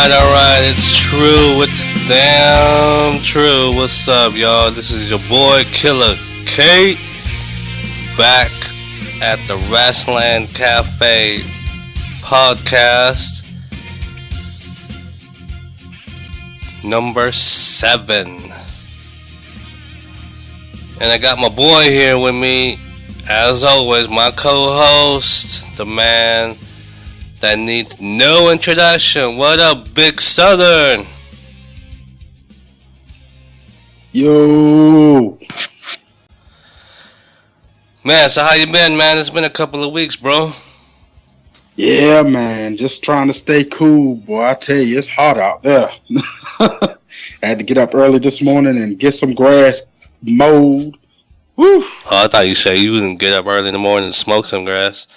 Alright, it's true. It's damn true. What's up, y'all? This is your boy Killer Kate back at the Rasslin Cafe podcast number 7. And I got my boy here with me, as always, my co-host, the man that needs no introduction. What up, Big Southern? Yo. Man, so how you been, man? It's been a couple of weeks, bro. Yeah, man. Just trying to stay cool, boy. I tell you, it's hot out there. I had to get up early this morning and get some grass mowed. Woo. Oh, I thought you said you wouldn't get up early in the morning and smoke some grass.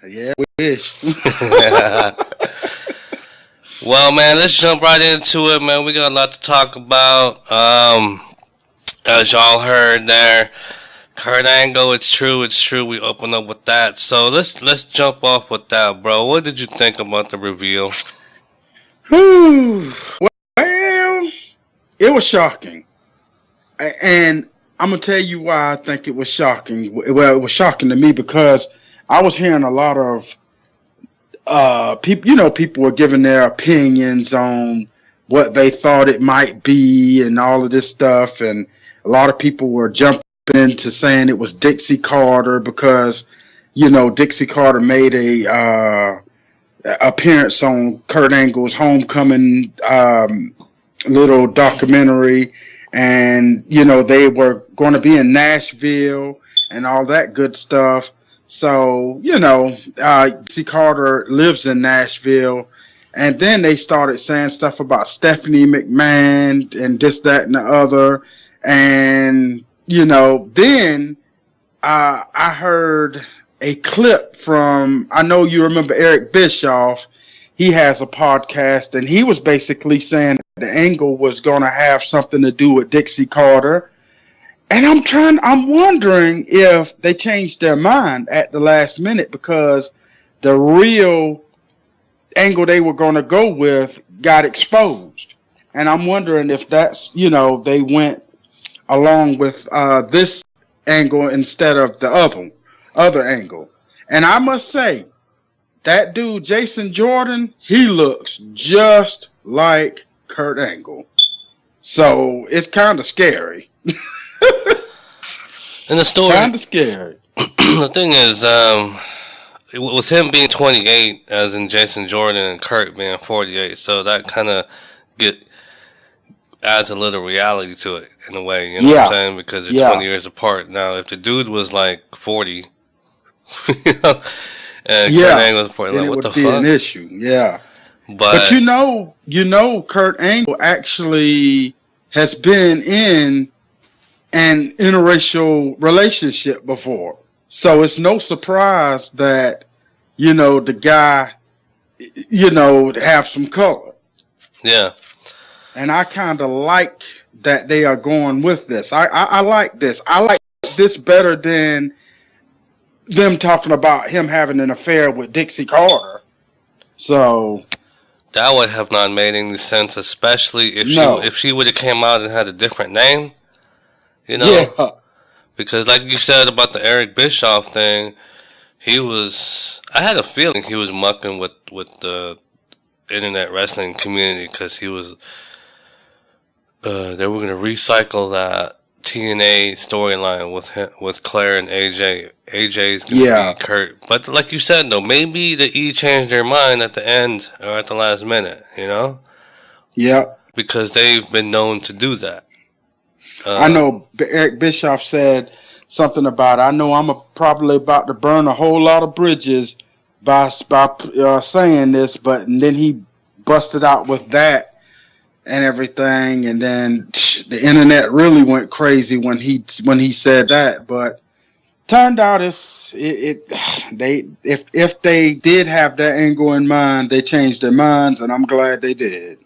Yeah, wish. Well, man, let's jump right into it, man. We got a lot to talk about. As y'all heard there, Kurt Angle, it's true. We open up with that. So let's jump off with that, bro. What did you think about the reveal? Whew. Well, it was shocking. And I'm going to tell you why I think it was shocking. Well, it was shocking to me because I was hearing a lot of people, people were giving their opinions on what they thought it might be and all of this stuff. And a lot of people were jumping into saying it was Dixie Carter because, Dixie Carter made a appearance on Kurt Angle's Homecoming little documentary. And, they were going to be in Nashville and all that good stuff. So, C. Carter lives in Nashville. And then they started saying stuff about Stephanie McMahon and this, that, and the other. And, then I heard a clip from, I know you remember Eric Bischoff. He has a podcast, and he was basically saying the Angle was going to have something to do with Dixie Carter. And I'm wondering if they changed their mind at the last minute because the real Angle they were going to go with got exposed. And I'm wondering if that's, they went along with this Angle instead of the other Angle. And I must say, that dude, Jason Jordan, he looks just like Kurt Angle. So it's kind of scary. In the story, kind of scary. The thing is, with him being 28, as in Jason Jordan, and Kurt being 48, so that kind of adds a little reality to it in a way. You know what I'm saying? Because they're 20 years apart. Now, if the dude was like 40, and Kurt Angle was 40, then like, it what would the be fuck? an issue. Yeah. But Kurt Angle actually has been in an interracial relationship before. So it's no surprise that, the guy, have some color. Yeah. And I kind of like that they are going with this. I like this. I like this better than them talking about him having an affair with Dixie Carter. So that would have not made any sense, especially if she would have came out and had a different name. Yeah. Because like you said about the Eric Bischoff thing, I had a feeling he was mucking with the internet wrestling community because he was, they were going to recycle that TNA storyline with Claire and AJ. AJ's going to be Kurt. But like you said, though, maybe the E changed their mind at the end or at the last minute, Yeah. Because they've been known to do that. I know Eric Bischoff said something about, I know I'm probably about to burn a whole lot of bridges by saying this, but and then he busted out with that and everything, and then the internet really went crazy when he said that. But turned out if they did have that Angle in mind, they changed their minds, and I'm glad they did.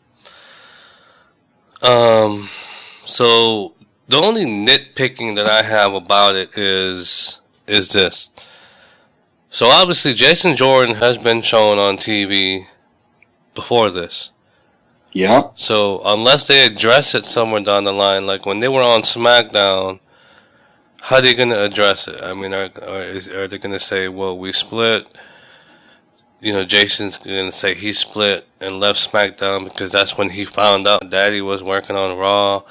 So the only nitpicking that I have about it is this. So obviously Jason Jordan has been shown on TV before this. Yeah. So unless they address it somewhere down the line, like when they were on SmackDown, how are they gonna address it? I mean, are they gonna say, well, we split? You know, Jason's gonna say he split and left SmackDown because that's when he found out Daddy was working on Raw,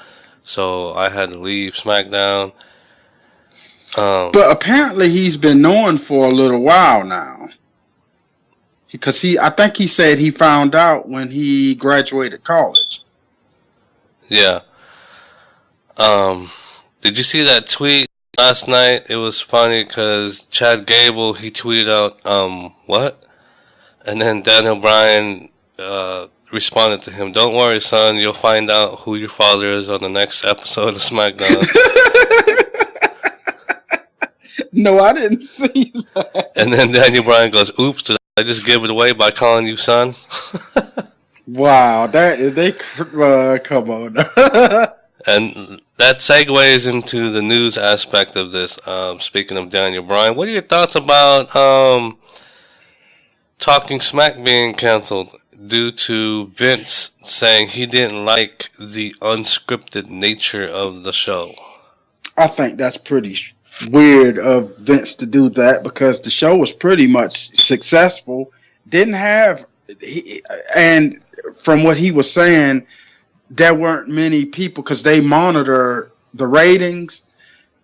so I had to leave SmackDown. But apparently he's been knowing for a little while now. Because I think he said he found out when he graduated college. Yeah. Did you see that tweet last night? It was funny because Chad Gable, he tweeted out, what? And then Daniel Bryan responded to him, "Don't worry, son. You'll find out who your father is on the next episode of SmackDown." No, I didn't see that. And then Daniel Bryan goes, "Oops, did I just give it away by calling you son?" Wow, come on. And that segues into the news aspect of this. Speaking of Daniel Bryan, what are your thoughts about Talking Smack being canceled due to Vince saying he didn't like the unscripted nature of the show? I think that's pretty weird of Vince to do that because the show was pretty much successful. And from what he was saying, there weren't many people because they monitor the ratings,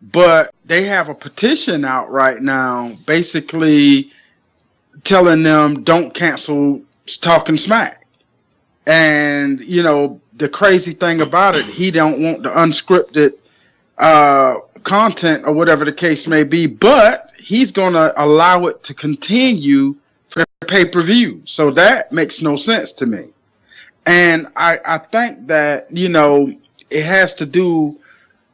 but they have a petition out right now basically telling them don't cancel Talking Smack. And, you know, the crazy thing about it, he don't want the unscripted content or whatever the case may be, but he's going to allow it to continue for pay-per-view. So that makes no sense to me. And I think that, you know, it has to do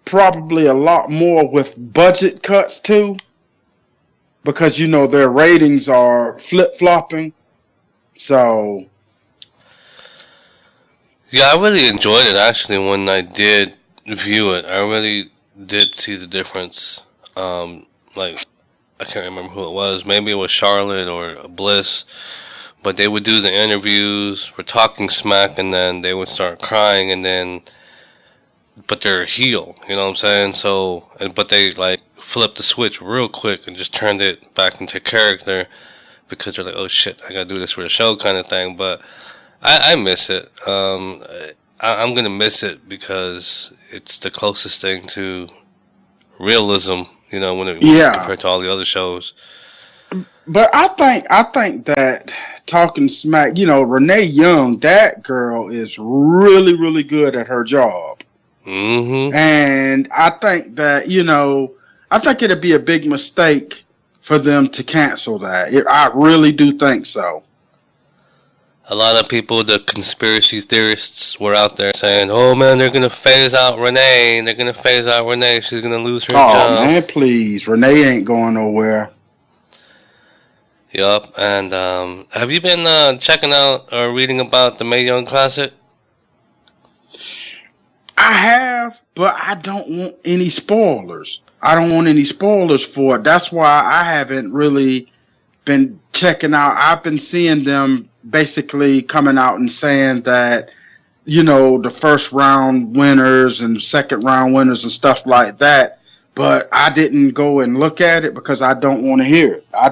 probably a lot more with budget cuts too, because, you know, their ratings are flip-flopping. So yeah, I really enjoyed it actually when I did view it. I really did see the difference. Like, I can't remember who it was. Maybe it was Charlotte or Bliss. But they would do the interviews, we're talking smack, and then they would start crying, and then, but they're a heel, you know what I'm saying? So, but they like flipped the switch real quick and just turned it back into character because they're like, oh shit, I gotta do this for the show kind of thing. But I miss it. I'm gonna miss it because it's the closest thing to realism, you know, when compared to all the other shows. But I think that Talking Smack, you know, Renee Young, that girl is really, really good at her job. Mm-hmm. And I think that, you know, I think it'd be a big mistake for them to cancel that. I really do think so. A lot of people, the conspiracy theorists, were out there saying, oh man, they're going to phase out Renee. They're going to phase out Renee. She's going to lose her job. Oh man, please. Renee ain't going nowhere. Yup, and have you been checking out or reading about the Mae Young Classic? I have, but I don't want any spoilers. I don't want any spoilers for it. That's why I haven't really been checking out. I've been seeing them basically coming out and saying that, you know, the first round winners and second round winners and stuff like that. But I didn't go and look at it because I don't want to hear it. I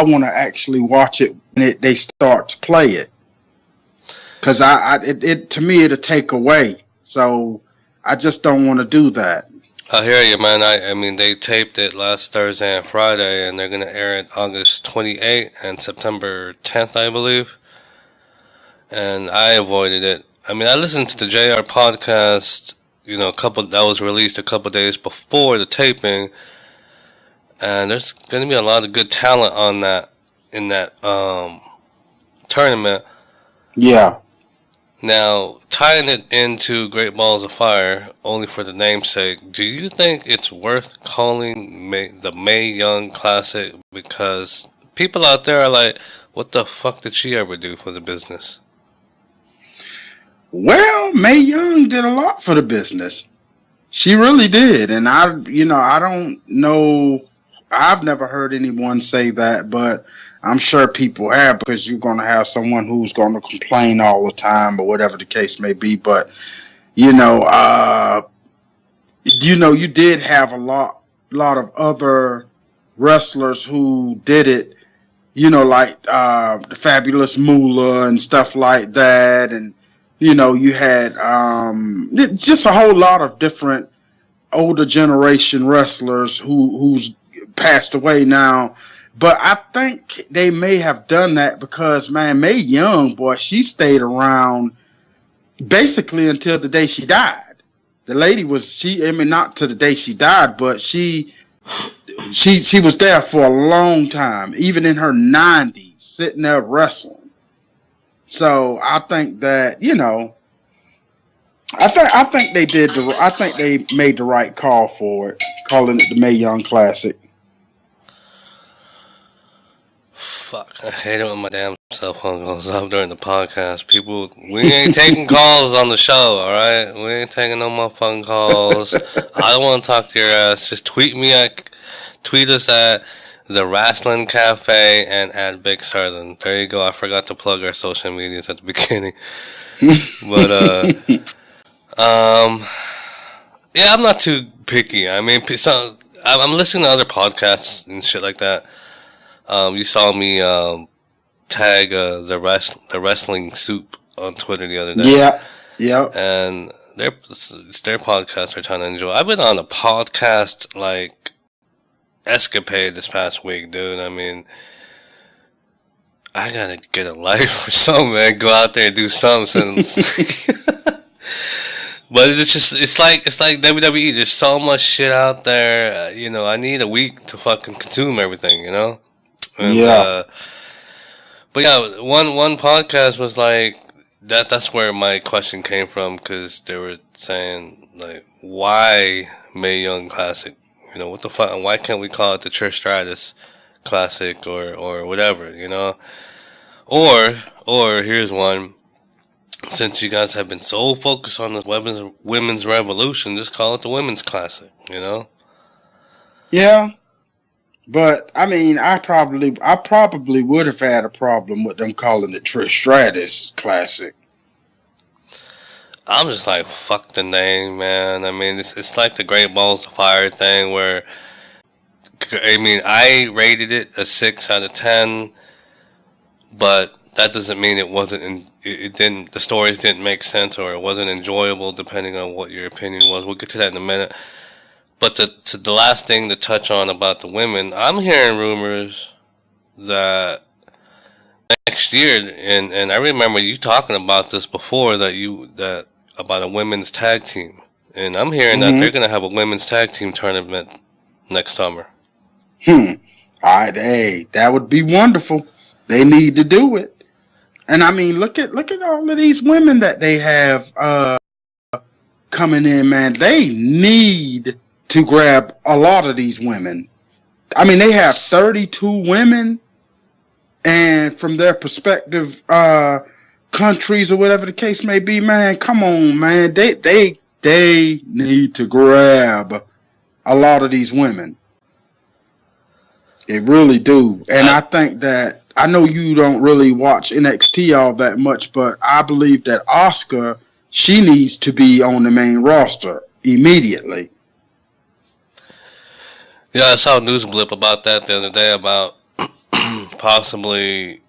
want to actually watch it when they start to play it. Because to me, it'll take away. So I just don't want to do that. I hear you, man. I mean, they taped it last Thursday and Friday, and they're going to air it August 28th and September 10th, I believe. And I avoided it. I mean, I listened to the JR podcast, you know, that was released a couple days before the taping, and there's going to be a lot of good talent on that in that tournament. Yeah. Now, tying it into Great Balls of Fire, only for the namesake, do you think it's worth calling the Mae Young Classic? Because people out there are like, what the fuck did she ever do for the business? Well, Mae Young did a lot for the business. She really did. And I don't know I've never heard anyone say that, but I'm sure people have, because you're going to have someone who's going to complain all the time or whatever the case may be. But you did have a lot of other wrestlers who did it. Like the Fabulous Moolah and stuff like that, and you had just a whole lot of different older generation wrestlers who's passed away now. But I think they may have done that because, man, Mae Young, boy, she stayed around basically until the day she died. The lady was, not to the day she died, but she was there for a long time, even in her 90s, sitting there wrestling. So I think that, I think they made the right call for it, calling it the Mae Young Classic. Fuck, I hate it when my damn cell phone goes off during the podcast. People, we ain't taking calls on the show, alright? We ain't taking no more phone calls. I don't want to talk to your ass. Just tweet us at the Rasslin Cafe and at Big Southern. There you go. I forgot to plug our social medias at the beginning. But, yeah, I'm not too picky. I mean, I'm listening to other podcasts and shit like that. You saw me tag the Wrestling Soup on Twitter the other day. Yeah. And it's their podcast they're trying to enjoy. I've been on a podcast like escapade this past week, dude. I mean, I gotta get a life or something, man. Go out there and do something. But it's like WWE. There's so much shit out there. I need a week to fucking consume everything. And, yeah. But yeah, one podcast was like that. That's where my question came from, because they were saying like, why Mae Young Classic? What the fuck? Why can't we call it the Trish Stratus Classic or whatever? Or here's one. Since you guys have been so focused on the women's revolution, just call it the Women's Classic. Yeah. But I mean, I probably would have had a problem with them calling it Trish Stratus Classic. I'm just like, fuck the name, man. I mean, it's like the Great Balls of Fire thing where, I mean, I rated it a 6 out of 10, but that doesn't mean it wasn't. The stories didn't make sense, or it wasn't enjoyable, depending on what your opinion was. We'll get to that in a minute. But the last thing to touch on about the women, I'm hearing rumors that next year, and I remember you talking about this before, that about a women's tag team, and I'm hearing that they're gonna have a women's tag team tournament next summer. Hey, that would be wonderful. They need to do it, and I mean, look at all of these women that they have coming in, man. They need to grab a lot of these women. I mean, they have 32 women, and from their perspective countries or whatever the case may be, man, come on, man. They need to grab a lot of these women. They really do. And I think that, I know you don't really watch NXT all that much, but I believe that Asuka, she needs to be on the main roster immediately. Yeah, I saw a news blip about that the other day about possibly,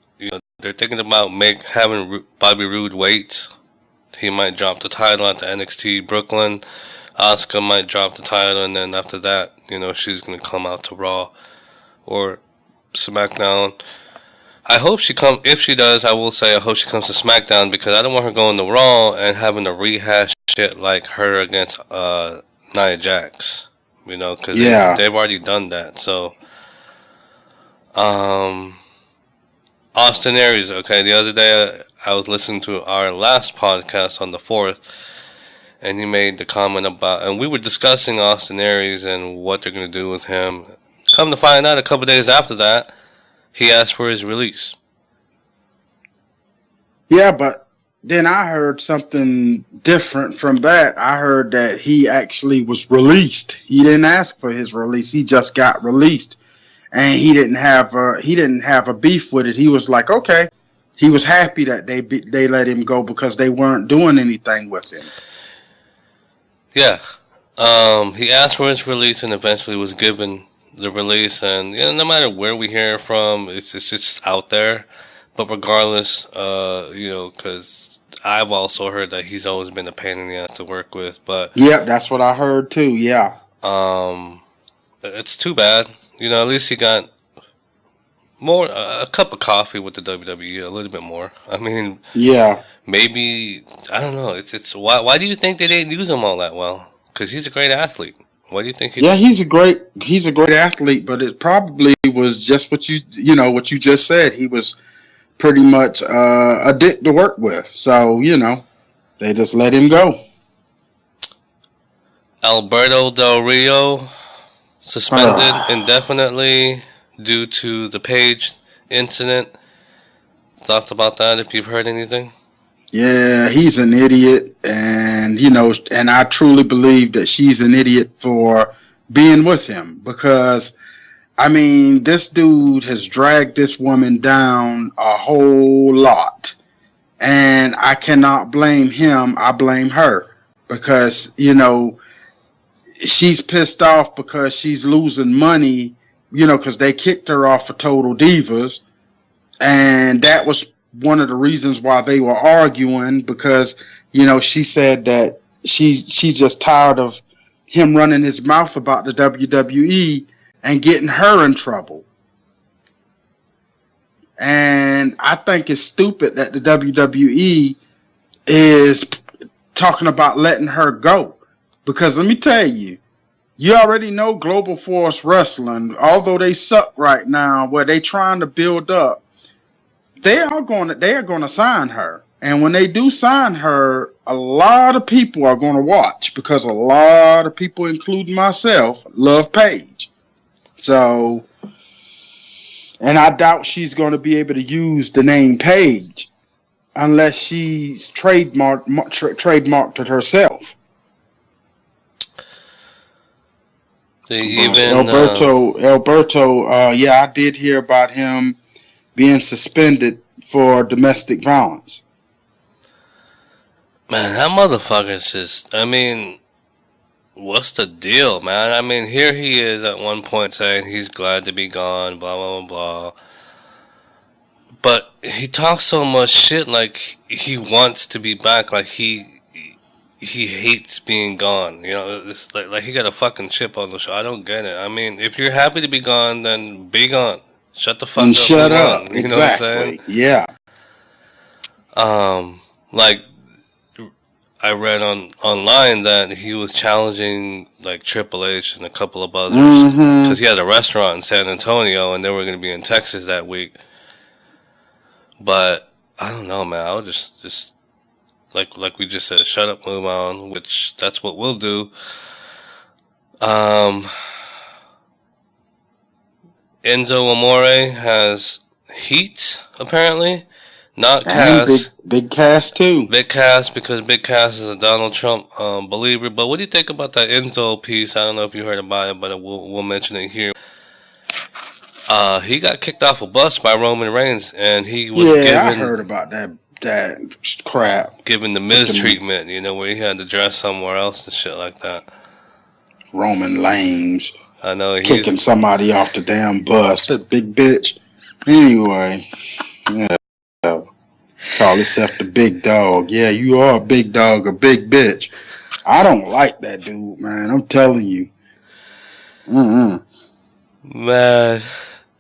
they're thinking about having Bobby Roode wait. He might drop the title at the NXT Brooklyn. Asuka might drop the title, and then after that, she's going to come out to Raw or SmackDown. I hope she comes. If she does, I will say I hope she comes to SmackDown, because I don't want her going to Raw and having to rehash shit like her against Nia Jax. Because they've already done that. So, Austin Aries. Okay, the other day I was listening to our last podcast on the 4th, and he made the comment about, and we were discussing Austin Aries and what they're going to do with him. Come to find out, a couple days after that, he asked for his release. Yeah, but then I heard something different from that. I heard that he actually was released. He didn't ask for his release. He just got released. and he didn't have a beef with it. He was like, okay. He was happy that they let him go because they weren't doing anything with him. Yeah. He asked for his release and eventually was given the release. And no matter where we hear it from, it's just out there. But regardless, because I've also heard that he's always been a pain in the ass to work with. But yep, that's what I heard too. Yeah. It's too bad. At least he got more a cup of coffee with the WWE, a little bit more. I mean, yeah. Maybe I don't know. It's why do you think they didn't use him all that well? Because he's a great athlete. Why do you think? He's a great athlete, but it probably was just what you just said. He was pretty much a dick to work with, so they just let him go. Alberto Del Rio suspended indefinitely due to the Paige incident. Thoughts about that? If you've heard anything. Yeah, he's an idiot, and and I truly believe that she's an idiot for being with him because, I mean, this dude has dragged this woman down a whole lot, and I cannot blame him. I blame her because she's pissed off because she's losing money, because they kicked her off of Total Divas, and that was one of the reasons why they were arguing because, she said that she's just tired of him running his mouth about the WWE and getting her in trouble. And I think it's stupid that the WWE is talking about letting her go. Because let me tell you, you already know Global Force Wrestling, although they suck right now, where they trying to build up, they are going to sign her. And when they do sign her, a lot of people are going to watch because a lot of people, including myself, love Paige. So, and I doubt she's going to be able to use the name Paige unless she's trademarked it herself. Alberto, yeah, I did hear about him being suspended for domestic violence. Man, that motherfucker's just, I mean, what's the deal, man? I mean, here he is at one point saying he's glad to be gone, blah, blah, blah, blah. But he talks so much shit like he wants to be back, like he hates being gone. It's like he got a fucking chip on the shoulder. I don't get it. I mean, if you're happy to be gone, then be gone. Shut the fuck up. Shut up. You know what I'm saying? Yeah. Like I read online that he was challenging like Triple H and a couple of others because he had a restaurant in San Antonio and they were going to be in Texas that week. But I don't know, man. I would just like we just said, shut up, move on. Which that's what we'll do. Enzo Amore has heat, apparently. Not Cass. Big Cass, too. Big Cass, because Big Cass is a Donald Trump believer. But what do you think about that Enzo piece? I don't know if you heard about it, but we'll mention it here. He got kicked off a bus by Roman Reigns, and he was I heard about that crap. Given the Miz treatment, where he had to dress somewhere else and shit like that. Roman lames. I know he's kicking somebody off the damn bus. That big bitch. Anyway, yeah. Call himself the big dog. Yeah, you are a big dog, a big bitch. I don't like that dude, man. I'm telling you. Man,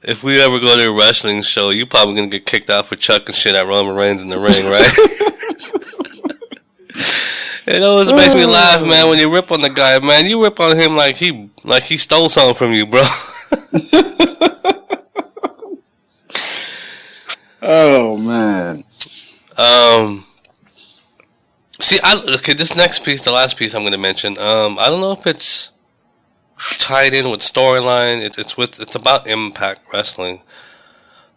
if we ever go to a wrestling show, you probably gonna get kicked out for chucking shit at Roman Reigns in the ring, right? It always makes me laugh, man, when you rip on the guy, man. You rip on him like he stole something from you, bro. Oh man. See, this next piece, the last piece I'm going to mention. I don't know if it's tied in with storyline. It's about Impact Wrestling.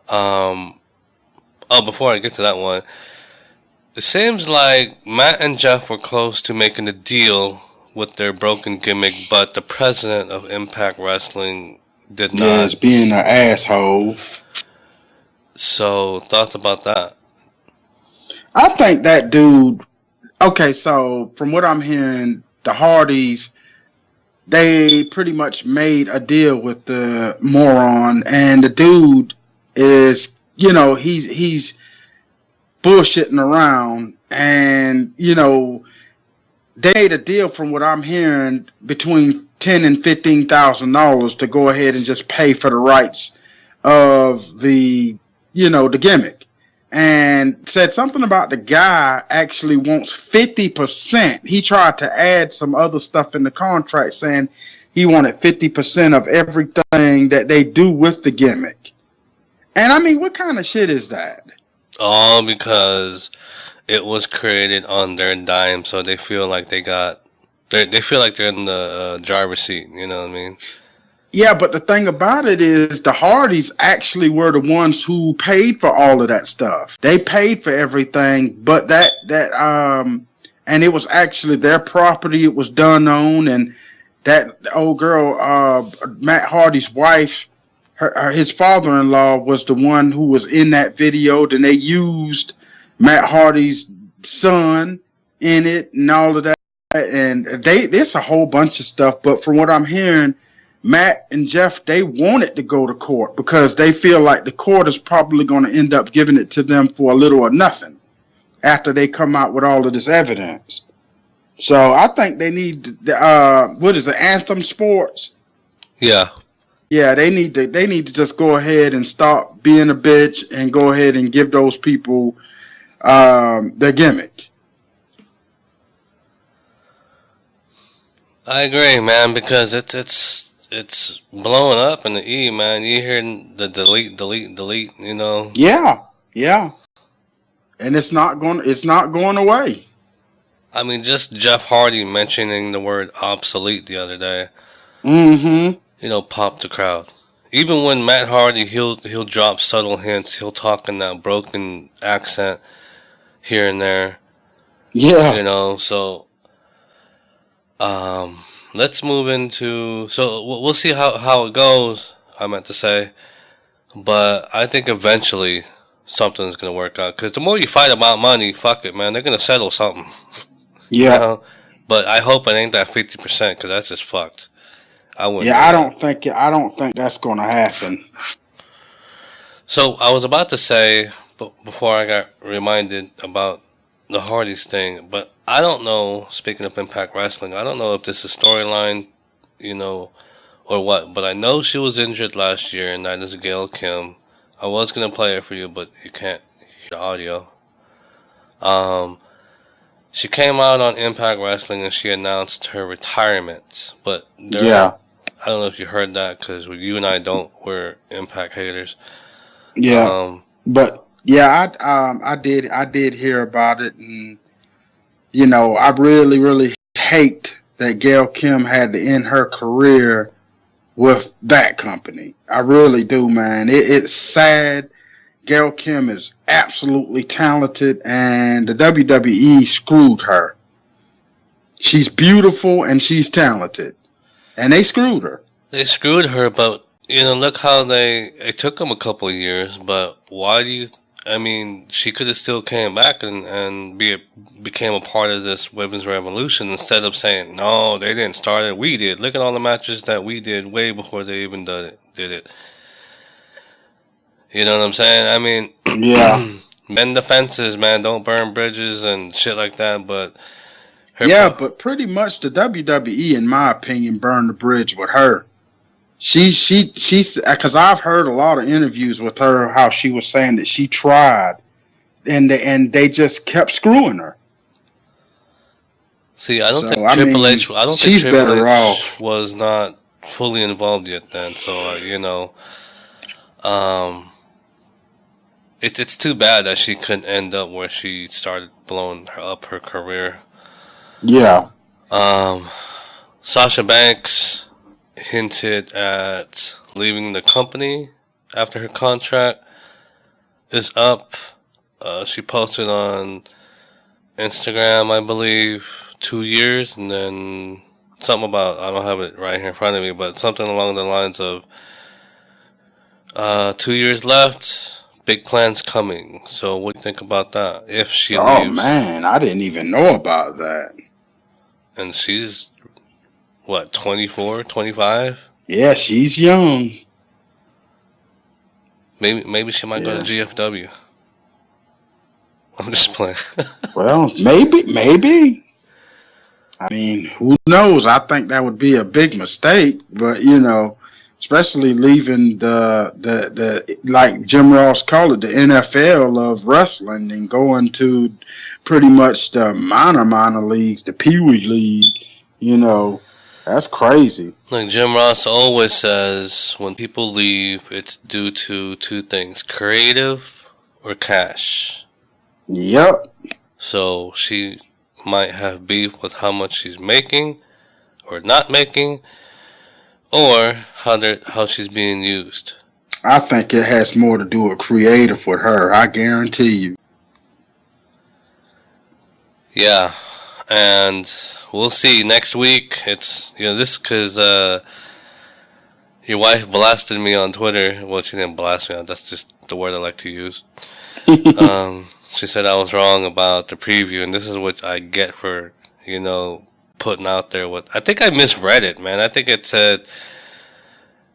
Before I get to that one. It seems like Matt and Jeff were close to making a deal with their broken gimmick, but the president of Impact Wrestling did not. Yes, being an asshole. So, thoughts about that? I think that dude. Okay, so from what I'm hearing, the Hardys, they pretty much made a deal with the moron, and the dude is, he's bullshitting around, and they made a deal from what I'm hearing between $10,000 and $15,000 to go ahead and just pay for the rights of the gimmick, and said something about the guy actually wants 50%. He tried to add some other stuff in the contract saying he wanted 50% of everything that they do with the gimmick. And I mean, what kind of shit is that? All because it was created on their dime, so they feel like they feel like they're in the driver's seat. You know what I mean? Yeah, but the thing about it is the Hardys actually were the ones who paid for all of that stuff. They paid for everything, but and it was actually their property it was done on, and that old girl, Matt Hardy's wife, his father-in-law was the one who was in that video. Then they used Matt Hardy's son in it and all of that, and there's a whole bunch of stuff, but from what I'm hearing, Matt and Jeff, they wanted to go to court because they feel like the court is probably going to end up giving it to them for a little or nothing after they come out with all of this evidence. So I think they need what is it, Anthem Sports? Yeah. Yeah, they need to just go ahead and stop being a bitch and go ahead and give those people their gimmick. I agree, man, because it's blowing up in the E, man. You hear the delete, Yeah. And it's not going away. I mean, just Jeff Hardy mentioning the word obsolete the other day. Mm-hmm. Popped the crowd. Even when Matt Hardy, he'll drop subtle hints. He'll talk in that broken accent here and there. Yeah. So let's move into. So we'll see how it goes. I meant to say, but I think eventually something's gonna work out. Because the more you fight about money, fuck it, man, they're gonna settle something. Yeah. But I hope it ain't that 50%, because that's just fucked. I wouldn't. Yeah, I don't think that's gonna happen. So I was about to say, but before I got reminded about the Hardys thing, but I don't know, speaking of Impact Wrestling, I don't know if this is storyline, or what, but I know she was injured last year, and that is Gail Kim. I was going to play it for you, but you can't hear the audio. She came out on Impact Wrestling and she announced her retirement, but I don't know if you heard that, because you and I we're Impact haters. Yeah, but yeah, I did hear about it, and I really, really hate that Gail Kim had to end her career with that company. I really do, man. It's sad. Gail Kim is absolutely talented, and the WWE screwed her. She's beautiful and she's talented, and they screwed her. They screwed her, but look how it took them a couple of years. But why do you? I mean, she could have still came back and became a part of this women's revolution, instead of saying, no, they didn't start it, we did. Look at all the matches that we did way before they even did it. You know what I'm saying? I mean, yeah. Mend the fences, man. Don't burn bridges and shit like that. But but pretty much the WWE, in my opinion, burned the bridge with her. She's because I've heard a lot of interviews with her how she was saying that she tried, and they just kept screwing her. See, I don't think Triple H. I don't think Triple H was not fully involved yet. Then, so it's too bad that she couldn't end up where she started blowing up her career. Yeah. Sasha Banks hinted at leaving the company after her contract is up. She posted on Instagram, I believe, 2 years, and then something about, I don't have it right here in front of me, but something along the lines of 2 years left. Big plans coming. So what do you think about that? If she leaves. Oh man, I didn't even know about that. And she's what, 24, 25? Yeah, she's young. Maybe she might go to GFW. I'm just playing. Well, maybe. I mean, who knows? I think that would be a big mistake, but especially leaving the like Jim Ross called it, the NFL of wrestling, and going to pretty much the minor leagues, the Pee Wee League. That's crazy. Like Jim Ross always says, when people leave, it's due to two things: creative or cash. Yep. So she might have beef with how much she's making or not making, or how she's being used. I think it has more to do with creative with her. I guarantee you. Yeah, and we'll see next week. It's this because your wife blasted me on Twitter. Well, she didn't blast me. That's just the word I like to use. She said I was wrong about the preview, and this is what I get for putting out there what I think I misread it, man. I think it said,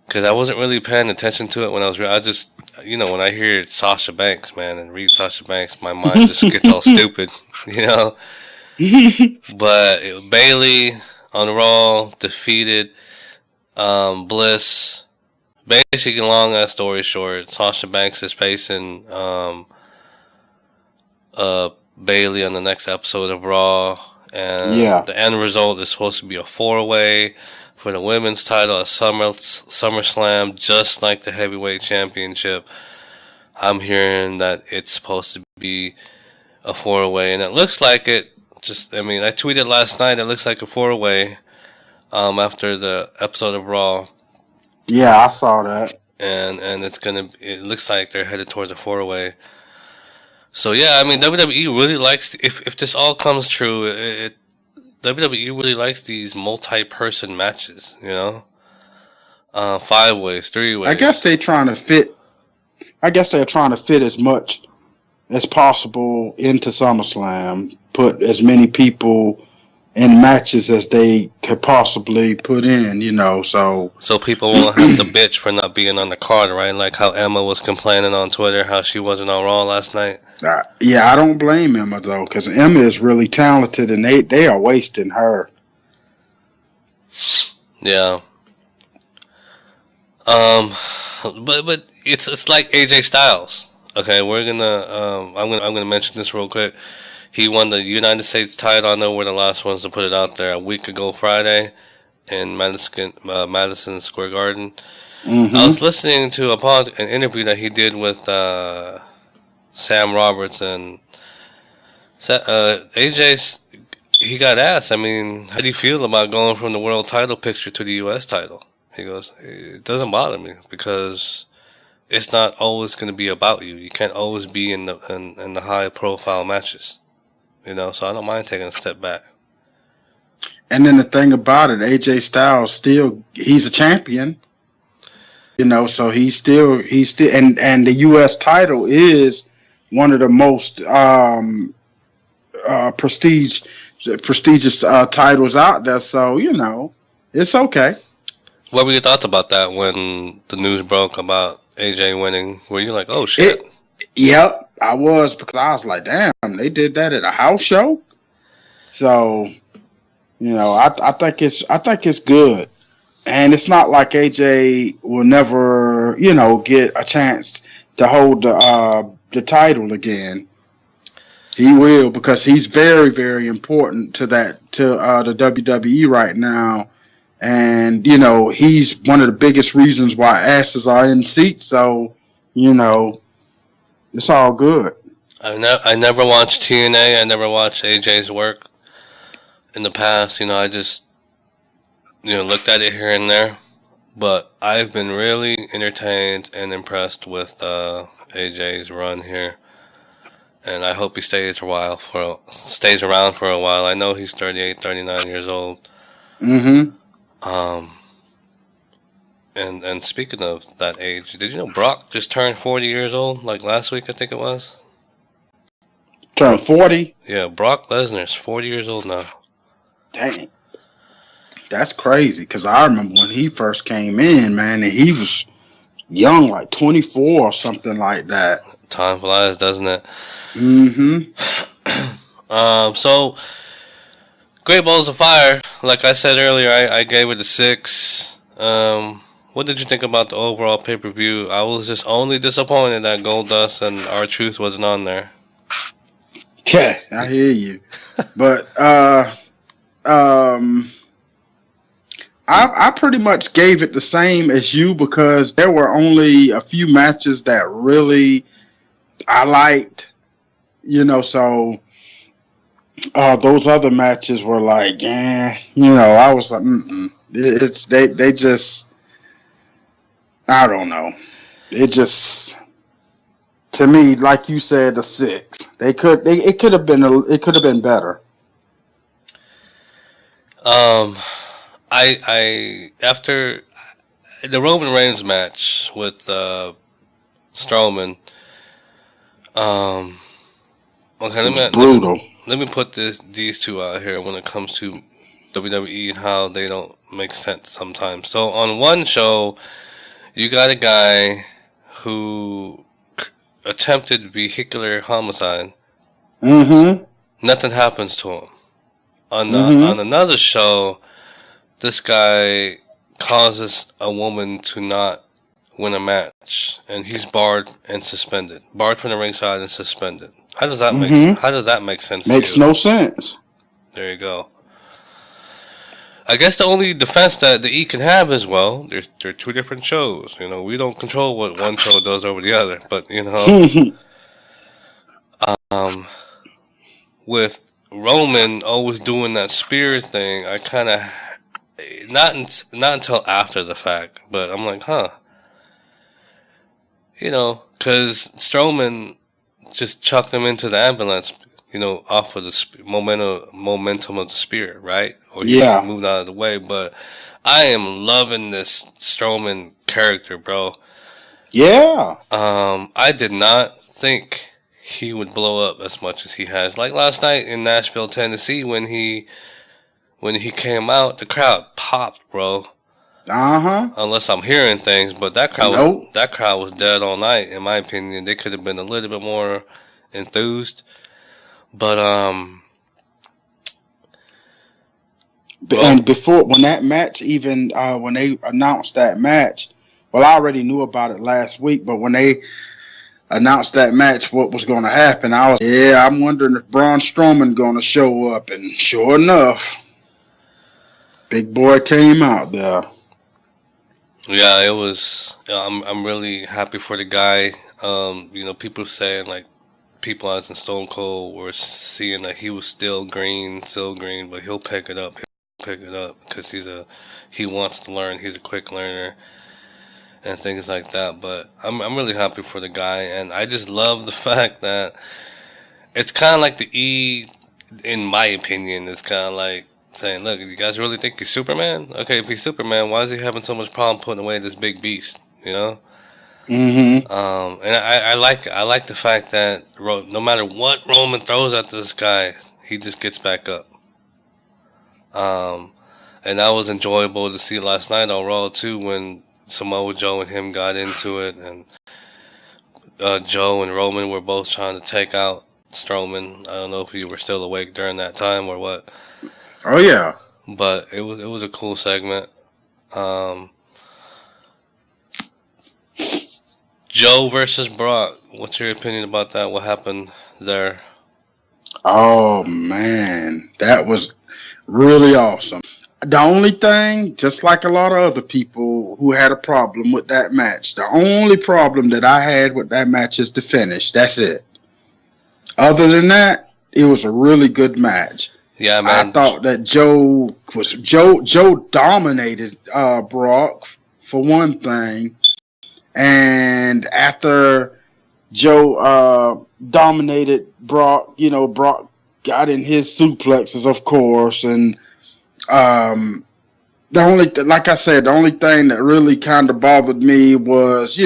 because I wasn't really paying attention to it when I just when I hear Sasha Banks, man, and read Sasha Banks, my mind just gets all stupid, But Bailey on Raw defeated Bliss. Basically, long ass story short, Sasha Banks is facing Bailey on the next episode of Raw, and the end result is supposed to be a 4-way for the women's title at SummerSlam, just like the heavyweight championship. I'm hearing that it's supposed to be a 4-way, and it looks like it. I tweeted last night. It looks like a 4-way. After the episode of Raw. Yeah, I saw that. And it looks like they're headed towards a 4-way. So yeah, WWE really likes, if this all comes true, WWE really likes these multi-person matches, 5-ways, 3-ways. I guess they're trying to fit as much as possible into SummerSlam, put as many people in matches as they could possibly put in, so people won't have to bitch for not being on the card, right? Like how Emma was complaining on Twitter how she wasn't on Raw last night. Yeah, I don't blame Emma though, because Emma is really talented, and they are wasting her. Yeah. But it's like AJ Styles. Okay, I'm gonna mention this real quick. He won the United States title. I know we're the last ones to put it out there. A week ago Friday in Madison Square Garden. Mm-hmm. I was listening to an interview that he did with Sam Roberts, and AJ. He got asked, how do you feel about going from the world title picture to the U.S. title? He goes, it doesn't bother me, because it's not always going to be about you. You can't always be in the high profile matches. So I don't mind taking a step back. And then the thing about it, AJ Styles he's a champion. So he's still and the US title is one of the most prestigious titles out there. So, it's okay. What were your thoughts about that when the news broke about AJ winning? Were you like, oh shit? Yep. I was, because I was like, damn, they did that at a house show. So, I think it's good, and it's not like AJ will never, get a chance to hold the title again. He will, because he's very, very important to the WWE right now, and he's one of the biggest reasons why asses are in seats. So, it's all good. I never watched TNA. I never watched AJ's work in the past. I just looked at it here and there. But I've been really entertained and impressed with AJ's run here, and I hope he stays around for a while. I know he's 38, 39 years old. Mm-hmm. And speaking of that age, did you know Brock just turned 40 years old? Like last week, I think it was. Turned 40? Yeah, Brock Lesnar's 40 years old now. Dang. That's crazy, because I remember when he first came in, man, and he was young, like 24 or something like that. Time flies, doesn't it? Mm-hmm. So, Great Balls of Fire, like I said earlier, I gave it a 6. What did you think about the overall pay-per-view? I was just only disappointed that Goldust and R-Truth wasn't on there. Yeah, I hear you. But I pretty much gave it the same as you, because there were only a few matches that really I liked, so those other matches were like, I was like, it's they just, I don't know. It just, to me, like you said, a 6. It could have been better. I after the Roman Reigns match with Strowman, okay, brutal. Let me put these two out here when it comes to WWE and how they don't make sense sometimes. So on one show, you got a guy who attempted vehicular homicide. Mm-hmm. Nothing happens to him. On another show, this guy causes a woman to not win a match, and he's barred and suspended. Barred from the ringside and suspended. How does that make sense? Makes no sense. There you go. I guess the only defense that the E can have is, well, they're two different shows. We don't control what one show does over the other. But with Roman always doing that spear thing, I kind of not until after the fact, but I'm like, because Strowman just chucked him into the ambulance, off of the momentum of the spear, right? Or he moved out of the way. But I am loving this Strowman character, bro. Yeah. I did not think he would blow up as much as he has. Like last night in Nashville, Tennessee, when he came out, the crowd popped, bro. Unless I'm hearing things, but that crowd was dead all night. In my opinion, they could have been a little bit more enthused. But and before, when that match, even when they announced that match, well, I already knew about it last week. But when they announced that match, what was going to happen, I'm wondering if Braun Strowman going to show up, and sure enough, big boy came out there. Yeah, it was. I'm really happy for the guy. People saying like, people as in Stone Cold were seeing that he was still green, but he'll pick it up. Because he wants to learn. He's a quick learner and things like that. But I'm really happy for the guy, and I just love the fact that it's kind of like the E, in my opinion, it's kind of like saying, look, you guys really think he's Superman? Okay, if he's Superman, why is he having so much problem putting away this big beast? Mm-hmm. And I like the fact that no matter what Roman throws at this guy, he just gets back up. And that was enjoyable to see last night on Raw too, when Samoa Joe and him got into it, and Joe and Roman were both trying to take out Strowman. I don't know if you were still awake during that time or what. Oh yeah, but it was a cool segment. Joe versus Brock. What's your opinion about that? What happened there? Oh man, that was really awesome. The only thing, just like a lot of other people who had a problem with that match, the only problem that I had with that match is the finish. That's it. Other than that, it was a really good match. Yeah, man. I thought that Joe dominated Brock for one thing, and after Joe dominated Brock, Brock got in his suplexes, of course, and like I said, the only thing that really kind of bothered me was,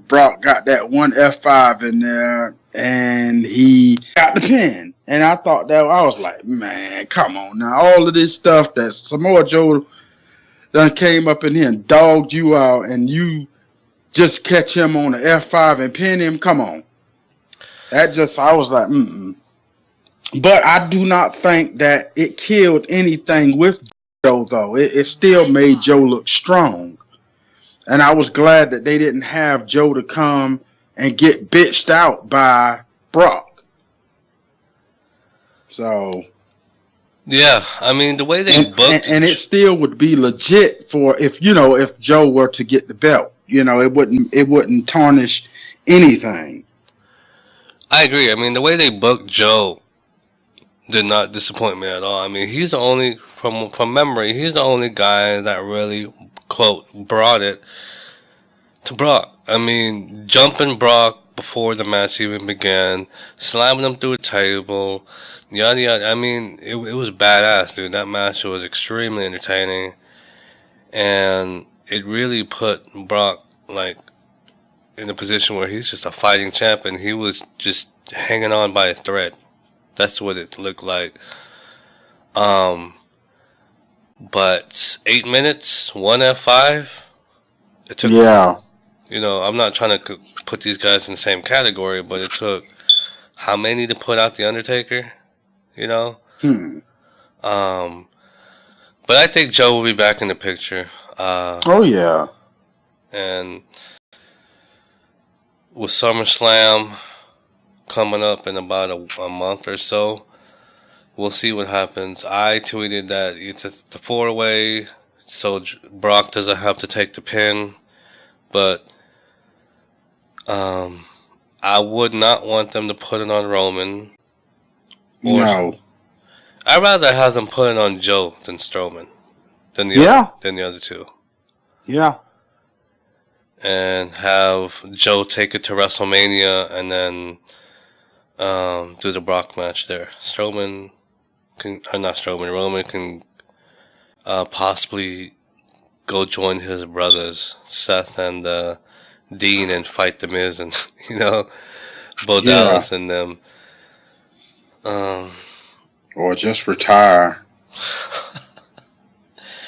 Brock got that one F5 in there and he got the pin. And I thought that, I was like, man, come on now. All of this stuff that Samoa Joe done came up in here and dogged you out and you just catch him on the F5 and pin him. Come on. I was like, But I do not think that it killed anything with Joe, though. It still made Joe look strong. And I was glad that they didn't have Joe to come and get bitched out by Brock. So. Yeah, I mean, the way they booked. And it still would be legit for if Joe were to get the belt. It wouldn't tarnish anything. I agree. I mean, the way they booked Joe did not disappoint me at all. I mean, he's the only, from memory, he's the only guy that really, quote, brought it to Brock. I mean, jumping Brock before the match even began, slamming him through a table, yada yada. I mean, it was badass, dude. That match was extremely entertaining, and it really put Brock, like, in a position where he's just a fighting champion. He was just hanging on by a thread. That's what it looked like. But 8 minutes, one F5. It took. Yeah. I'm not trying to put these guys in the same category, but it took how many to put out the Undertaker? But I think Joe will be back in the picture. Oh yeah. And with SummerSlam coming up in about a month or so, we'll see what happens. I tweeted that it's a 4-way, so Brock doesn't have to take the pin, but I would not want them to put it on Roman. No. I'd rather have them put it on Joe than Strowman, than the other two. Yeah. And have Joe take it to WrestleMania and then do the Brock match there. Roman can possibly go join his brothers, Seth and Dean, and fight the Miz and, Bo Dallas and them. Or just retire.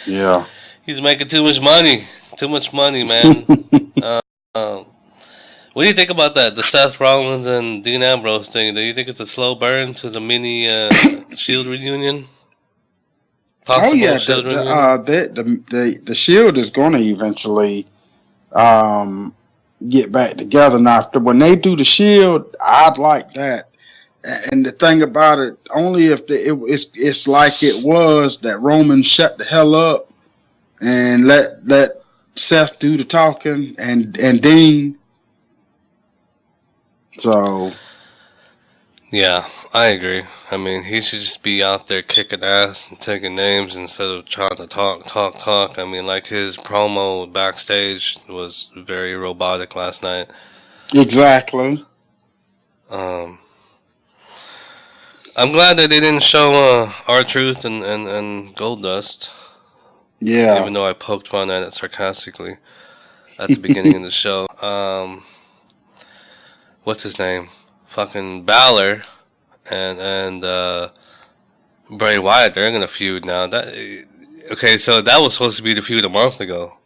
Yeah. He's making too much money. Too much money, man. What do you think about that? The Seth Rollins and Dean Ambrose thing. Do you think it's a slow burn to the mini Shield reunion? Possible Shield reunion? The Shield is going to eventually get back together. Now, when they do the Shield, I'd like that. And the thing about it, only if it's like it was that Roman shut the hell up and let Seth do the talking and Dean. So, yeah, I agree. I mean, he should just be out there kicking ass and taking names instead of trying to talk. I mean, like his promo backstage was very robotic last night. Exactly. I'm glad that they didn't show R-Truth and Goldust. Yeah. Even though I poked fun at it sarcastically at the beginning of the show. What's his name? Fucking Balor and Bray Wyatt, they're gonna feud now. Okay, so that was supposed to be the feud a month ago,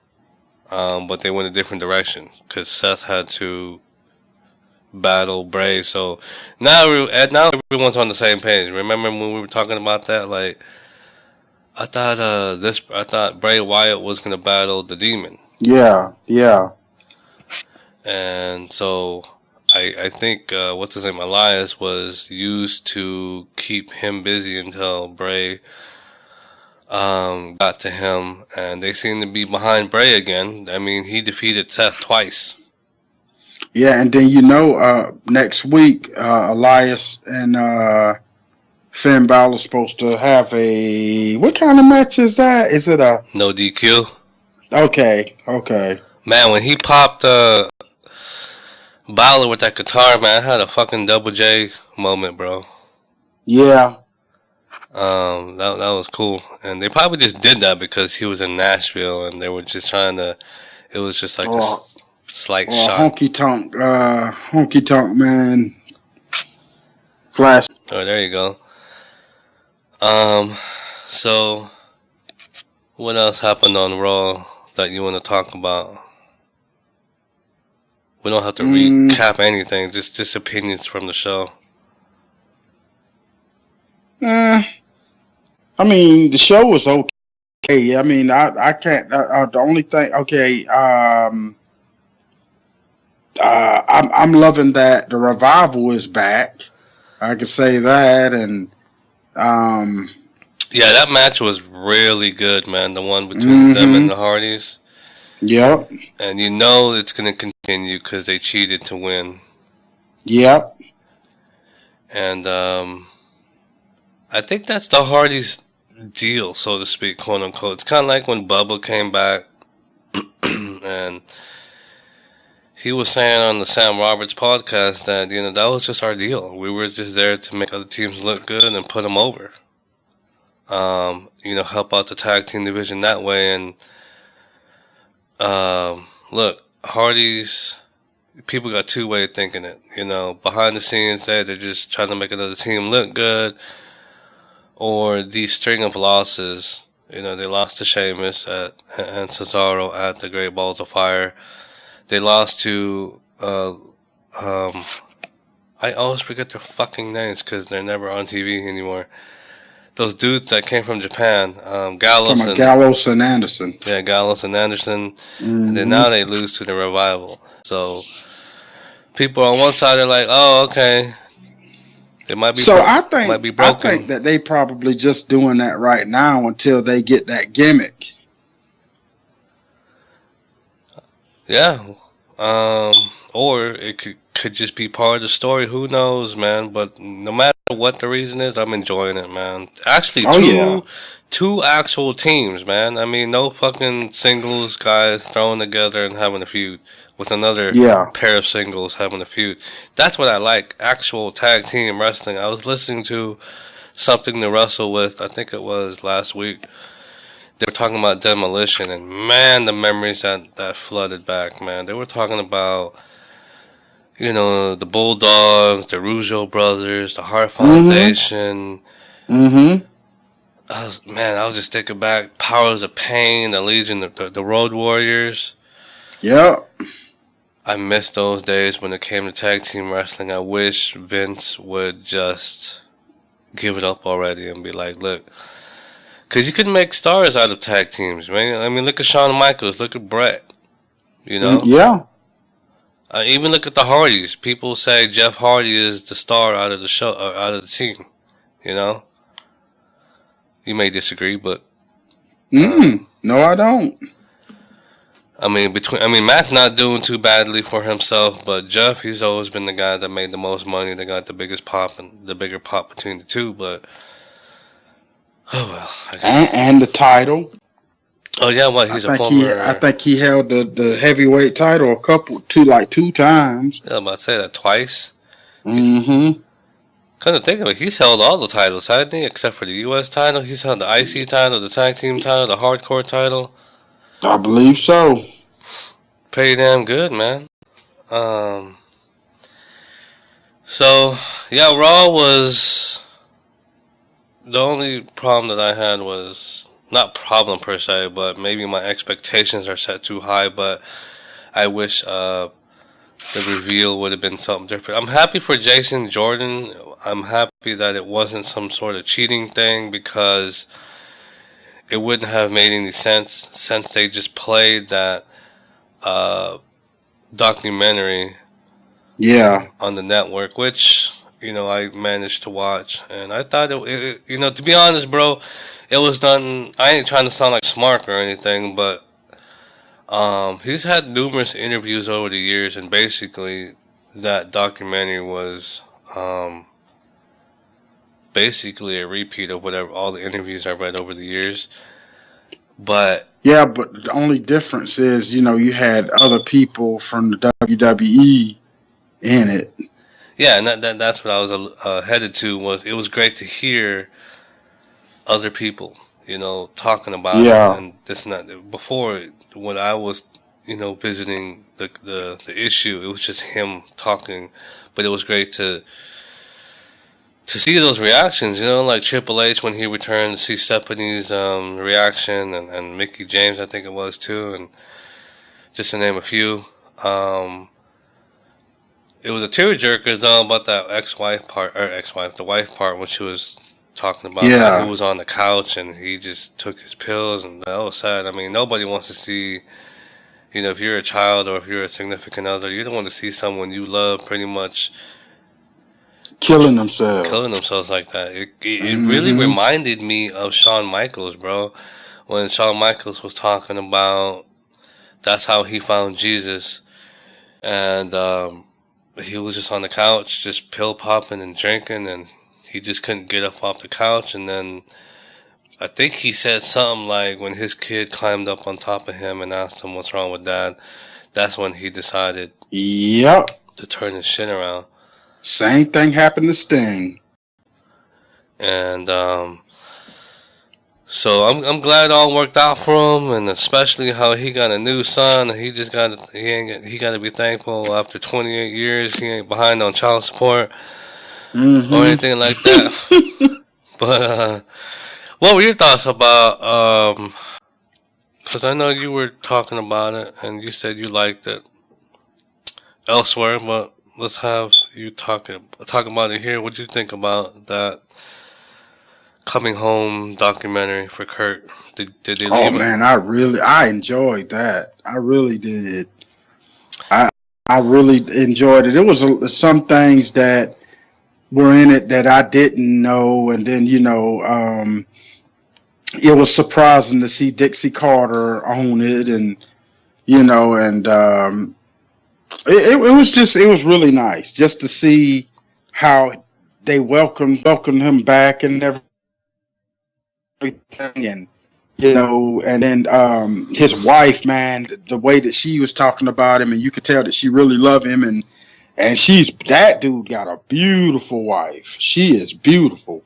but they went a different direction because Seth had to battle Bray. So now everyone's on the same page. Remember when we were talking about that? Like, I thought Bray Wyatt was gonna battle the Demon. Yeah. And so I think what's his name, Elias, was used to keep him busy until Bray got to him, and they seem to be behind Bray again. I mean, he defeated Seth twice. Yeah, and then next week Elias and Finn Balor supposed to have what kind of match is that? Is it a no DQ? Okay. Man, when he popped Balor with that guitar, man, I had a fucking Double J moment, bro. Yeah. That was cool, and they probably just did that because he was in Nashville, and they were just trying to. It was just like a slight shot. Honky tonk man. Flash. Oh, there you go. So what else happened on Raw that you want to talk about? We don't have to recap anything, just opinions from the show. I mean, the show was okay. I mean, I can't. The only thing, okay. I'm loving that the revival is back. I can say that, and yeah, that match was really good, man. The one between them and the Hardys. Yep. And you know it's going to continue because they cheated to win. Yep. And I think that's the Hardys' deal, so to speak, quote unquote. It's kind of like when Bubba came back and he was saying on the Sam Roberts podcast that, you know, that was just our deal. We were just there to make other teams look good and put them over. You know, help out the tag team division that way. And look, Hardy's people got two ways of thinking it. You know, behind the scenes, they're just trying to make another team look good, or these string of losses. You know, they lost to Sheamus and Cesaro at the Great Balls of Fire. They lost to I always forget their fucking names because they're never on TV anymore. Those dudes that came from Japan, Gallows and Anderson. Yeah, Gallows and Anderson. And then now they lose to the Revival. So people on one side are like, "Oh, okay, it might be." So might be broken. I think that they probably just doing that right now until they get that gimmick. Yeah, or it could just be part of the story. Who knows, man? But no matter what the reason is, I'm enjoying it, man. Actually, two actual teams, man. I mean, no fucking singles guys thrown together and having a feud with another pair of singles having a feud. That's what I like. Actual tag team wrestling. I was listening to something to wrestle with. I think it was last week. They were talking about Demolition, and man, the memories that flooded back, man. They were talking about, you know, the Bulldogs, the Rougeau brothers, the Hart Foundation. I was just thinking back, Powers of Pain, the Legion, the Road Warriors. Yep. I miss those days when it came to tag team wrestling. I wish Vince would just give it up already and be like, look. Because you could make stars out of tag teams, man. I mean, look at Shawn Michaels. Look at Brett. You know? Yeah. Even look at the Hardys. People say Jeff Hardy is the star out of the show, out of the team. You know? You may disagree, but... no, I don't. I mean, Matt's not doing too badly for himself, but Jeff, he's always been the guy that made the most money, that got the biggest pop and the bigger pop between the two, but... Oh well, I guess. And the title. Oh yeah, what he's a former. I think he held the heavyweight title two times. Yeah, I'm about to say that twice. Couldn't think of it. He's held all the titles, hasn't he? Except for the U.S. title. He's held the IC title, the tag team title, the hardcore title. I believe so. Pretty damn good, man. So yeah, Raw was. The only problem that I had was, not problem per se, but maybe my expectations are set too high, but I wish the reveal would have been something different. I'm happy for Jason Jordan. I'm happy that it wasn't some sort of cheating thing, because it wouldn't have made any sense since they just played that documentary on the network, which... You know, I managed to watch, and I thought it, you know, to be honest, bro, it was done. I ain't trying to sound like smart or anything, but he's had numerous interviews over the years, and basically that documentary was basically a repeat of whatever all the interviews I read over the years. But yeah, but the only difference is, you know, you had other people from the WWE in it. Yeah, and that's what I was headed to. It was great to hear other people, talking about it Yeah. and this and that. Before, when I was, visiting the issue, it was just him talking, but it was great to see those reactions, like Triple H when he returned, to see Stephanie's reaction, and Mickey James, I think it was too, and just to name a few. It was a tearjerker though about that the wife part when she was talking about how he was on the couch and he just took his pills, and that was sad. I mean, nobody wants to see, if you're a child or if you're a significant other, you don't want to see someone you love pretty much killing themselves like that. It really reminded me of Shawn Michaels, bro. When Shawn Michaels was talking about that's how he found Jesus, and he was just on the couch, just pill popping and drinking, and he just couldn't get up off the couch. And then I think he said something like when his kid climbed up on top of him and asked him what's wrong with Dad, that's when he decided to turn his shit around. Same thing happened to Sting. And so I'm glad it all worked out for him, and especially how he got a new son. He got to be thankful after 28 years he ain't behind on child support or anything like that. But what were your thoughts about? Because I know you were talking about it and you said you liked it elsewhere, but let's have you talk about it here. What do you think about that coming home documentary for Kurt? Did they leave it? Oh man, I enjoyed that. I really did. I really enjoyed it. It was some things that were in it that I didn't know, and then it was surprising to see Dixie Carter own it, and it was really nice just to see how they welcomed him back and everything, and and then his wife, man, the way that she was talking about him, and you could tell that she really loved him, and that dude got a beautiful wife. She is beautiful.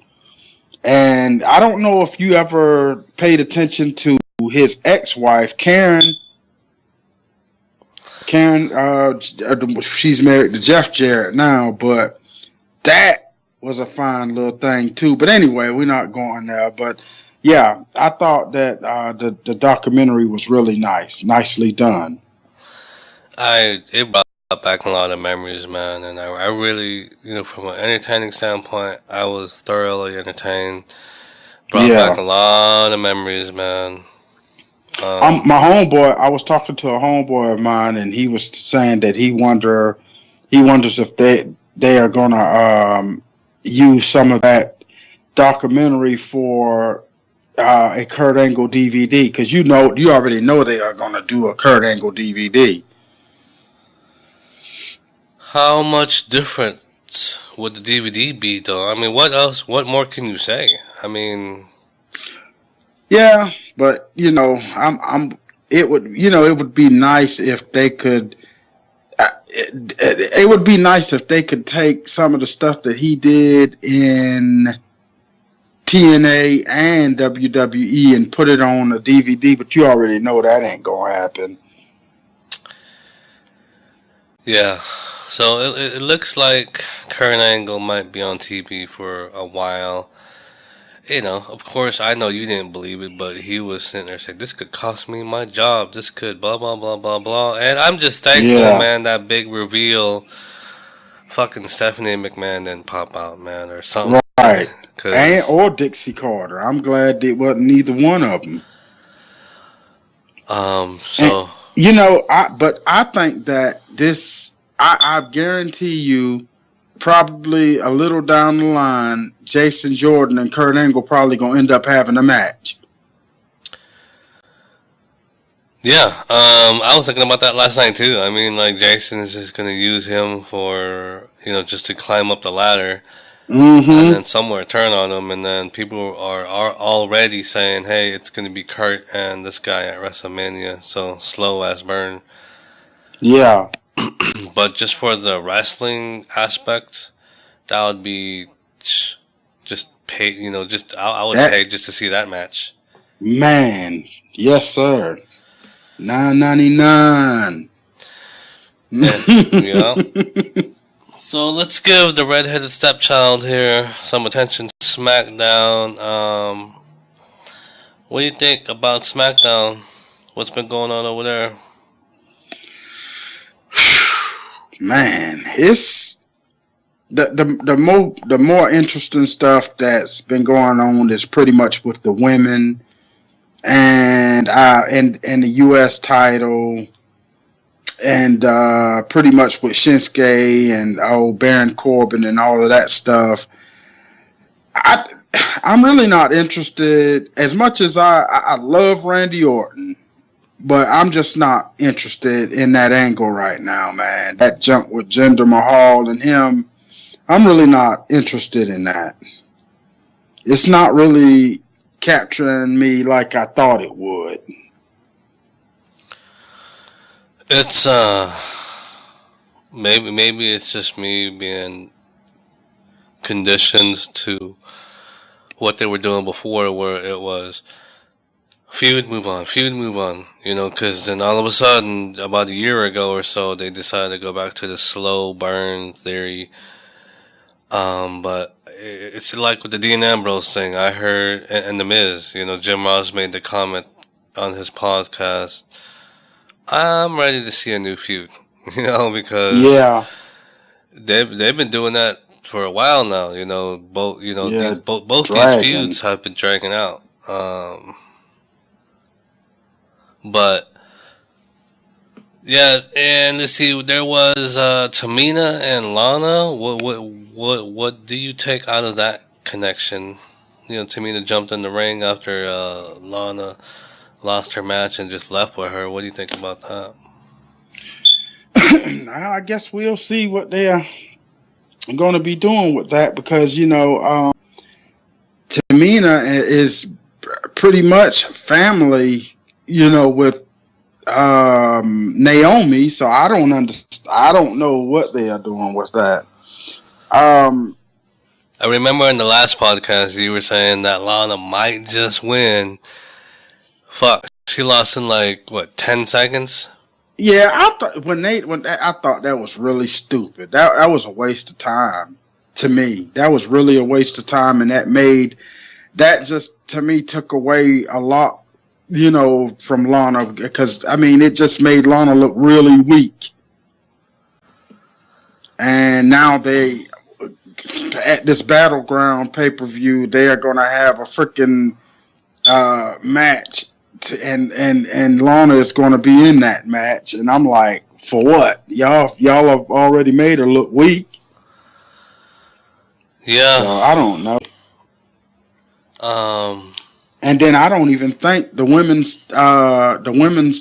And I don't know if you ever paid attention to his ex-wife, Karen. She's married to Jeff Jarrett now, but that was a fine little thing too. But anyway, we're not going there. But yeah, I thought that the documentary was really nicely done. It brought back a lot of memories, man, and I really, from an entertaining standpoint, I was thoroughly entertained. Brought back a lot of memories, man. My homeboy, I was talking to a homeboy of mine, and he was saying that he wonders if they are gonna use some of that documentary for a Kurt Angle DVD, because you already know they are gonna do a Kurt Angle DVD. How much different would the DVD be, though? I mean, what else? What more can you say? I mean, yeah, but it would be nice if they could. It would be nice if they could take some of the stuff that he did in TNA and WWE and put it on a DVD. But you already know that ain't gonna happen. Yeah. So it looks like Kurt Angle might be on TV for a while. Of course, I know you didn't believe it, but he was sitting there saying, this could cost me my job. This could blah, blah, blah, blah, blah. And I'm just thankful, man, that big reveal, fucking Stephanie McMahon didn't pop out, man, or something. Right. Or Dixie Carter. I'm glad it wasn't neither one of them. But I think that this... I guarantee you, probably a little down the line, Jason Jordan and Kurt Angle probably gonna end up having a match. Yeah, I was thinking about that last night too. I mean, like, Jason is just gonna use him for just to climb up the ladder, and then somewhere turn on him, and then people are already saying, "Hey, it's gonna be Kurt and this guy at WrestleMania." So slow as burn. Yeah. But just for the wrestling aspect, that would be just pay. I would pay just to see that match. Man, yes, sir. $9.99. Yeah. So let's give the redheaded stepchild here some attention. SmackDown. What do you think about SmackDown? What's been going on over there? Man, it's the more interesting stuff that's been going on is pretty much with the women and the U.S. title, and pretty much with Shinsuke and Baron Corbin and all of that stuff. I'm really not interested as much as I love Randy Orton, but I'm just not interested in that angle right now, man. That jump with Jinder Mahal and him, I'm really not interested in that. It's not really capturing me like I thought it would. It's maybe it's just me being conditioned to what they were doing before, where it was feud, move on, because then all of a sudden, about a year ago or so, they decided to go back to the slow burn theory. But it's like with the Dean Ambrose thing. I heard, and the Miz, Jim Ross made the comment on his podcast, I'm ready to see a new feud, because they've been doing that for a while now, both these feuds have been dragging out. But yeah, and let's see, there was Tamina and Lana. What do you take out of that connection? Tamina jumped in the ring after Lana lost her match and just left with her. What do you think about that? I guess we'll see what they're going to be doing with that, because Tamina is pretty much family, with Naomi. So I don't understand. I don't know what they are doing with that. I remember in the last podcast you were saying that Lana might just win. Fuck, she lost in 10 seconds. Yeah, I thought I thought that was really stupid. That was a waste of time to me. That was really a waste of time, and that just to me took away a lot, from Lana, because it just made Lana look really weak. And now at this Battleground pay-per-view, they are going to have a freaking match. And Lana is going to be in that match, and I'm like, for what? Y'all have already made her look weak. Yeah. So I don't know. And then I don't even think the women's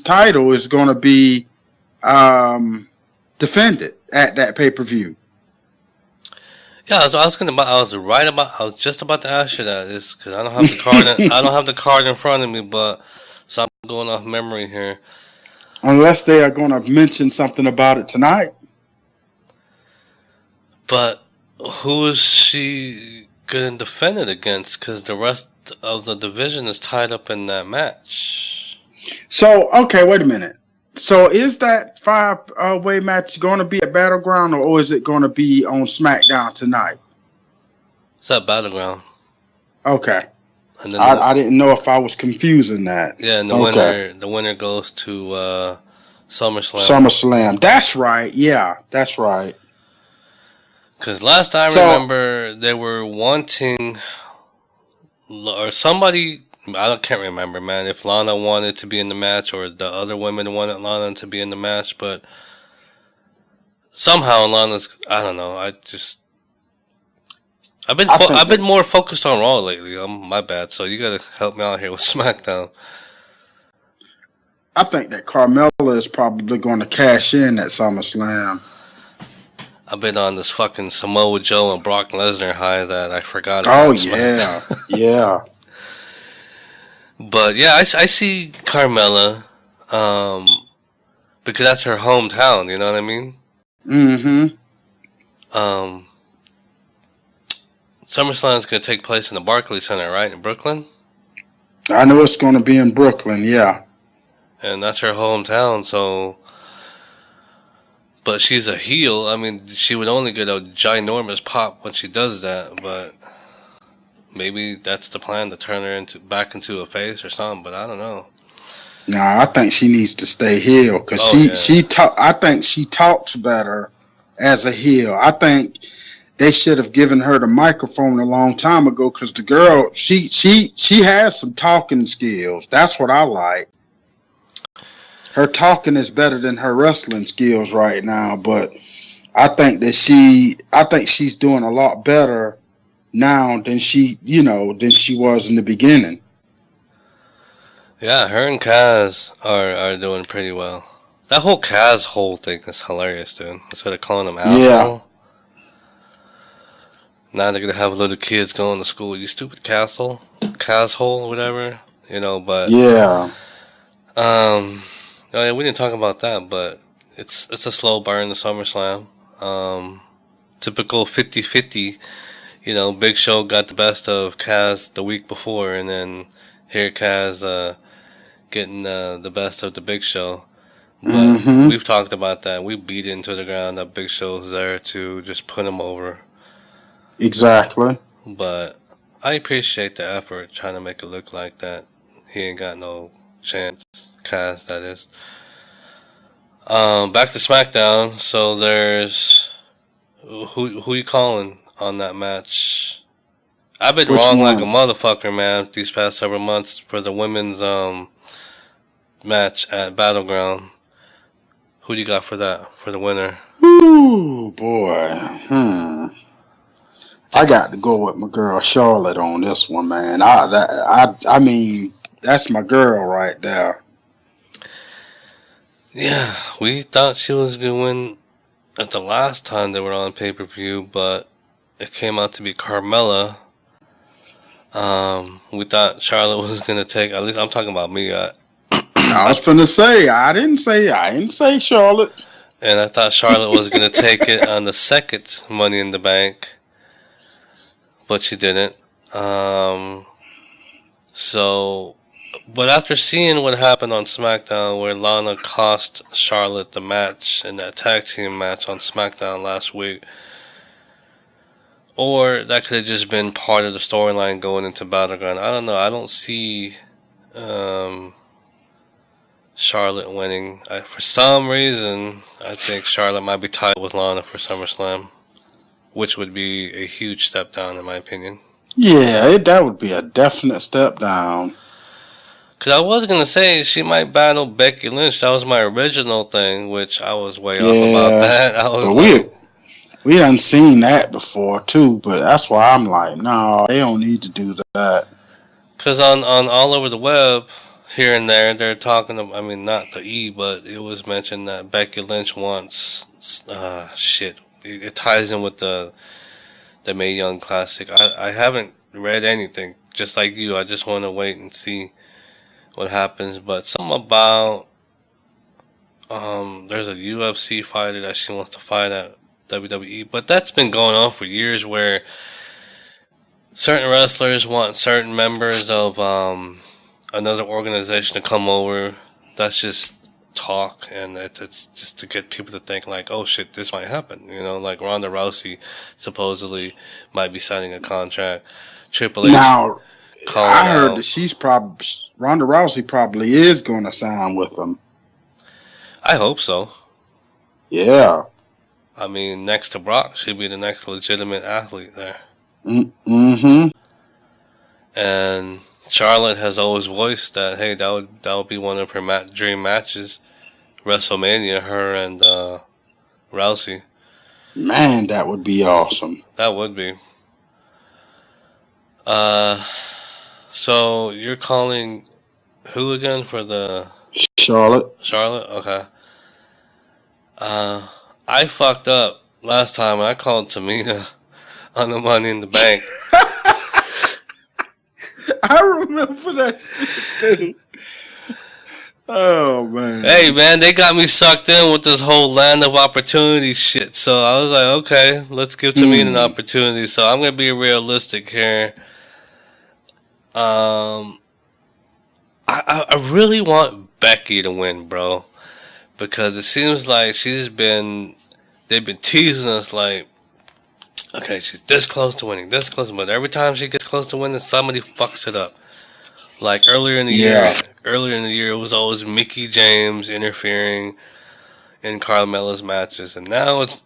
title is going to be defended at that pay-per-view. Yeah, I was just about to ask you that, is because I don't have the card. I don't have the card in front of me, but. So I'm going off memory here. Unless they are going to mention something about it tonight. But who is she going to defend it against? Because the rest of the division is tied up in that match. So, okay, wait a minute. So is that 5-way match going to be at Battleground, or is it going to be on SmackDown tonight? It's at Battleground. Okay. And then I didn't know if I was confusing that. Yeah, and the winner goes to SummerSlam. SummerSlam. That's right. Yeah, that's right. Because last I remember, they were wanting, or somebody, can't remember, man, if Lana wanted to be in the match or the other women wanted Lana to be in the match, but somehow Lana's, I don't know, I've been more focused on Raw lately. My bad. So you gotta help me out here with SmackDown. I think that Carmella is probably going to cash in at SummerSlam. I've been on this fucking Samoa Joe and Brock Lesnar high that I forgot about. Oh yeah, yeah. But yeah, I see Carmella, because that's her hometown. You know what I mean? Mm-hmm. SummerSlam's going to take place in the Barclays Center, right, in Brooklyn? I know it's going to be in Brooklyn, yeah. And that's her hometown, so... But she's a heel. I mean, she would only get a ginormous pop when she does that, but... Maybe that's the plan, to turn her back into a face or something, but I don't know. Nah, I think she needs to stay heel, because I think she talks better as a heel. I think they should have given her the microphone a long time ago, because the girl, she has some talking skills. That's what I like. Her talking is better than her wrestling skills right now, but I think she's doing a lot better now than she was in the beginning. Yeah, her and Kaz are doing pretty well. That whole Kaz whole thing is hilarious, dude. Instead of calling him asshole. Yeah. Now they're gonna have little kids going to school. You stupid Kaz hole, whatever. But yeah. Oh yeah, we didn't talk about that, but it's a slow burn to SummerSlam. Typical 50-50. Big Show got the best of Kaz the week before, and then here Kaz getting the best of the Big Show. But we've talked about that. We beat it into the ground that Big Show's there to just put him over. Exactly. But I appreciate the effort trying to make it look like that he ain't got no chance. Kaz, that is. Back to SmackDown. So there's who you calling on that match? I've been wrong like a motherfucker, man, these past several months for the women's match at Battleground. Who do you got for that, for the winner? Ooh, boy. I got to go with my girl Charlotte on this one, man. I mean, that's my girl right there. Yeah, we thought she was going to win at the last time they were on pay-per-view, but it came out to be Carmella. We thought Charlotte was going to take, at least I'm talking about me. I was finna say, I didn't say Charlotte. And I thought Charlotte was going to take it on the second Money in the Bank, but she didn't. But after seeing what happened on SmackDown, where Lana cost Charlotte the match in that tag team match on SmackDown last week, or that could have just been part of the storyline going into Battleground. I don't know. I don't see Charlotte winning. For some reason, I think Charlotte might be tied with Lana for SummerSlam, which would be a huge step down in my opinion. Yeah, that would be a definite step down. Because I was going to say she might battle Becky Lynch. That was my original thing, which I was way off about that. We done seen that before, too, but that's why I'm like, no, they don't need to do that. Because on all over the web, here and there, they're talking about, I mean, not the E, but it was mentioned that Becky Lynch wants, it ties in with the Mae Young Classic. I haven't read anything, just like you. I just want to wait and see what happens, but something about, there's a UFC fighter that she wants to fight at WWE, but that's been going on for years, where certain wrestlers want certain members of another organization to come over. That's just talk, and it's just to get people to think like, oh shit, this might happen. Like Ronda Rousey supposedly might be signing a contract. Triple H. Now, I heard that Ronda Rousey probably is going to sign with them. I hope so. Yeah. I mean, next to Brock, she'd be the next legitimate athlete there. Mm-hmm. And Charlotte has always voiced that, hey, that would be one of her dream matches, WrestleMania, her and Rousey. Man, that would be awesome. That would be. So you're calling who again for the Charlotte? Charlotte, okay. I fucked up last time. I called Tamina on the Money in the Bank. I remember that shit too. Oh man. Hey man, they got me sucked in with this whole land of opportunity shit. So I was like, okay, let's give Tamina an opportunity. So I'm gonna be realistic here. I really want Becky to win, bro, because it seems like they've been teasing us like, okay, she's this close to winning, but every time she gets close to winning, somebody fucks it up. Like earlier in the year, it was always Mickey James interfering in Carmella's matches, and now it's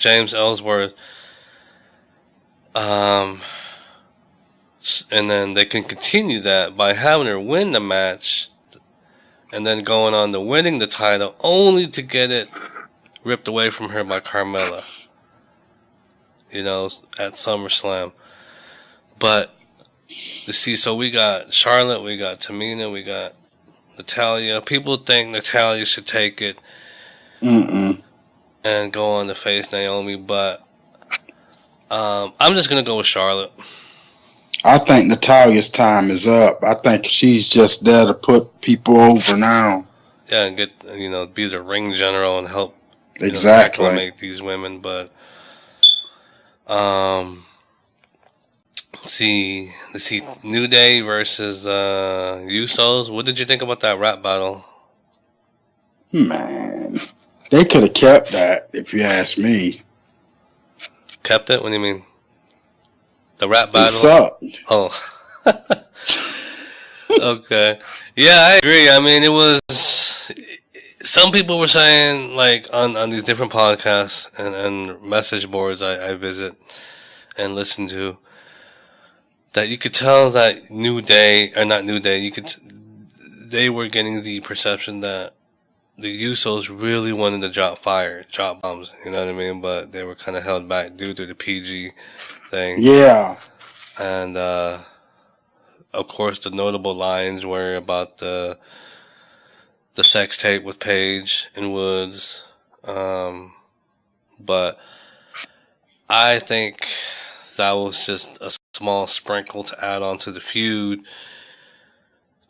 James Ellsworth. And then they can continue that by having her win the match, and then going on to winning the title, only to get it ripped away from her by Carmella. You know, at SummerSlam. But so we got Charlotte, we got Tamina, we got Natalya. People think Natalya should take it and go on to face Naomi, but I'm just gonna go with Charlotte. I think Natalya's time is up. I think she's just there to put people over now. Yeah, and get be the ring general and help acclimate these women. But let's see, New Day versus Usos. What did you think about that rap battle? Man, they could have kept that, if you ask me. Kept it? What do you mean? The rap battle? It sucked. Oh. Okay. Yeah, I agree. I mean, it was... Some people were saying, like, on these different podcasts and message boards I visit and listen to, that you could tell that they were getting the perception that the Usos really wanted to drop bombs, you know what I mean? But they were kind of held back due to the PG thing. Yeah. And, of course, the notable lines were about the sex tape with Paige and Woods. But I think that was just a small sprinkle to add on to the feud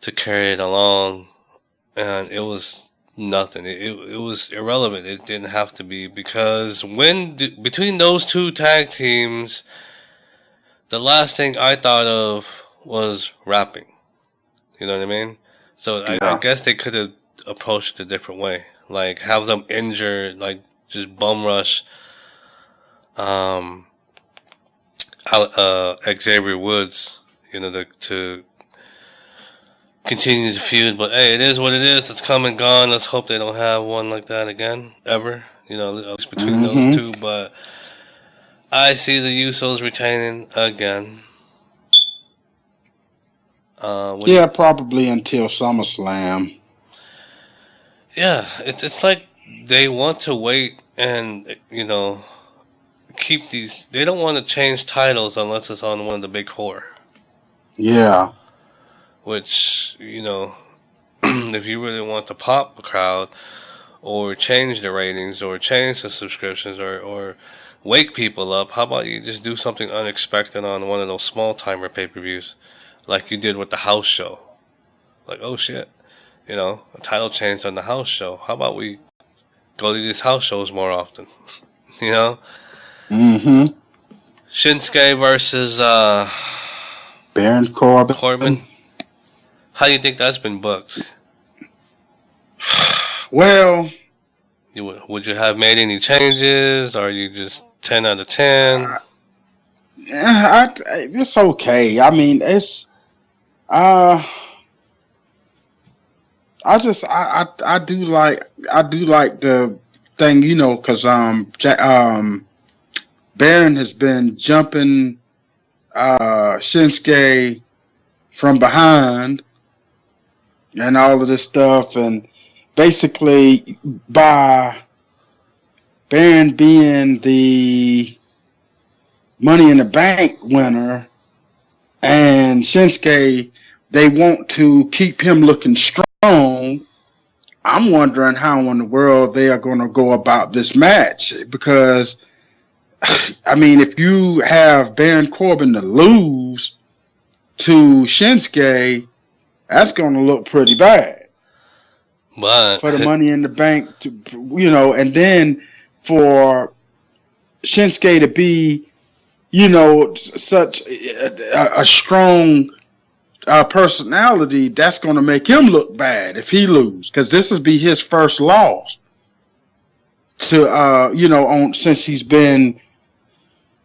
to carry it along. And it was nothing. It was irrelevant. It didn't have to be, because between those two tag teams, the last thing I thought of was rapping. You know what I mean? So I guess they could have approached it a different way. Like, have them injured, like, just bum rush Xavier Woods, to continue the feud. But hey, it is what it is. It's come and gone. Let's hope they don't have one like that again, ever. At least between those two. But I see the Usos retaining again. Probably until SummerSlam. Yeah, it's like they want to wait and, keep these. They don't want to change titles unless it's on one of the big four. Yeah. Which, if you really want to pop the crowd or change the ratings or change the subscriptions or wake people up, how about you just do something unexpected on one of those small timer pay-per-views like you did with the house show? Like, oh shit, a title change on the house show. How about we go to these house shows more often? Shinsuke versus Baron Corbin. How do you think that's been booked? Well, would you have made any changes? Or are you just 10 out of 10? It's okay. I mean, it's I do like the thing, because Baron has been jumping Shinsuke from behind and all of this stuff, and basically by Baron being the Money in the Bank winner and Shinsuke, they want to keep him looking strong. I'm wondering how in the world they are going to go about this match, because I mean, if you have Baron Corbin to lose to Shinsuke, that's going to look pretty bad. But for the Money in the Bank, and then for Shinsuke to be, such a strong personality, that's going to make him look bad if he loses, because this will be his first loss to since he's been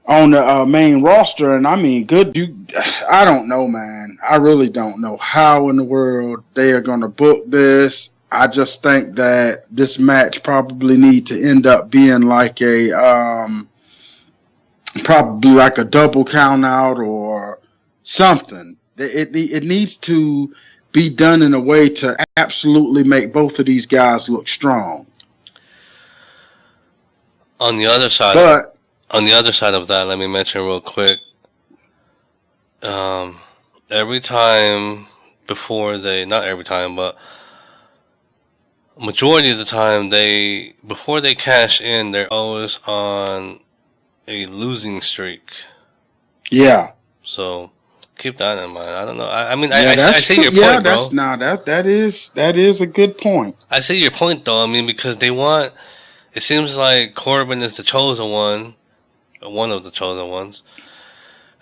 on the main roster. And I mean, I don't know, man. I really don't know how in the world they are going to book this. I just think that this match probably need to end up being like probably like a double count out or something. It needs to be done in a way to absolutely make both of these guys look strong. On the other side of that, let me mention real quick. Every time not every time, but majority of the time, before they cash in, they're always on a losing streak. Yeah. So keep that in mind. I don't know. I see your point, bro. That is a good point. I see your point, though. I mean, because it seems like Corbin is the chosen one of the chosen ones,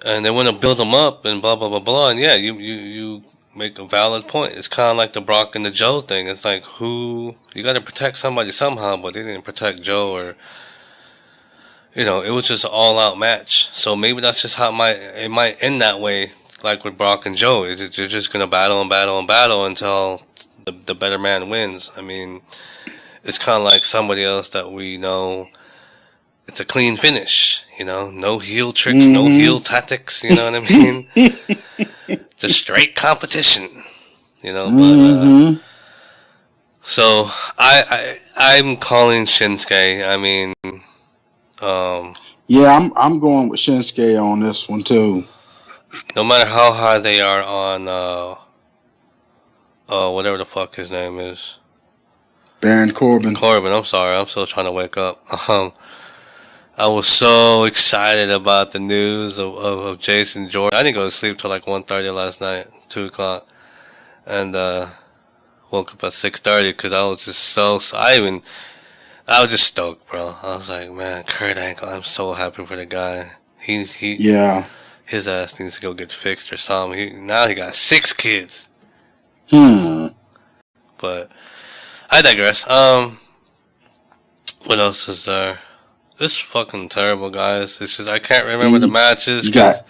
and they want to build him up and blah blah blah blah. And yeah, you make a valid point. It's kind of like the Brock and the Joe thing. It's like, you got to protect somebody somehow, but they didn't protect Joe, or it was just an all-out match. So maybe that's just how it might end that way, like with Brock and Joe. They're just gonna battle and battle and battle until the better man wins. I mean, it's kind of like somebody else that we know. It's a clean finish, no heel tricks, no heel tactics, you know what I mean? Just straight competition, but, so I'm calling Shinsuke. I mean, yeah, I'm going with Shinsuke on this one too. No matter how high they are on, whatever the fuck his name is. Baron Corbin. I'm sorry. I'm still trying to wake up. I was so excited about the news of Jason Jordan. I didn't go to sleep till like 1:30 last night, 2 o'clock. And, woke up at 6:30 because I was just I was just stoked, bro. I was like, man, Kurt Angle, I'm so happy for the guy. Yeah. His ass needs to go get fixed or something. Now he got 6 kids. But I digress. What else is there? It's fucking terrible, guys. It's just I can't remember the matches. You got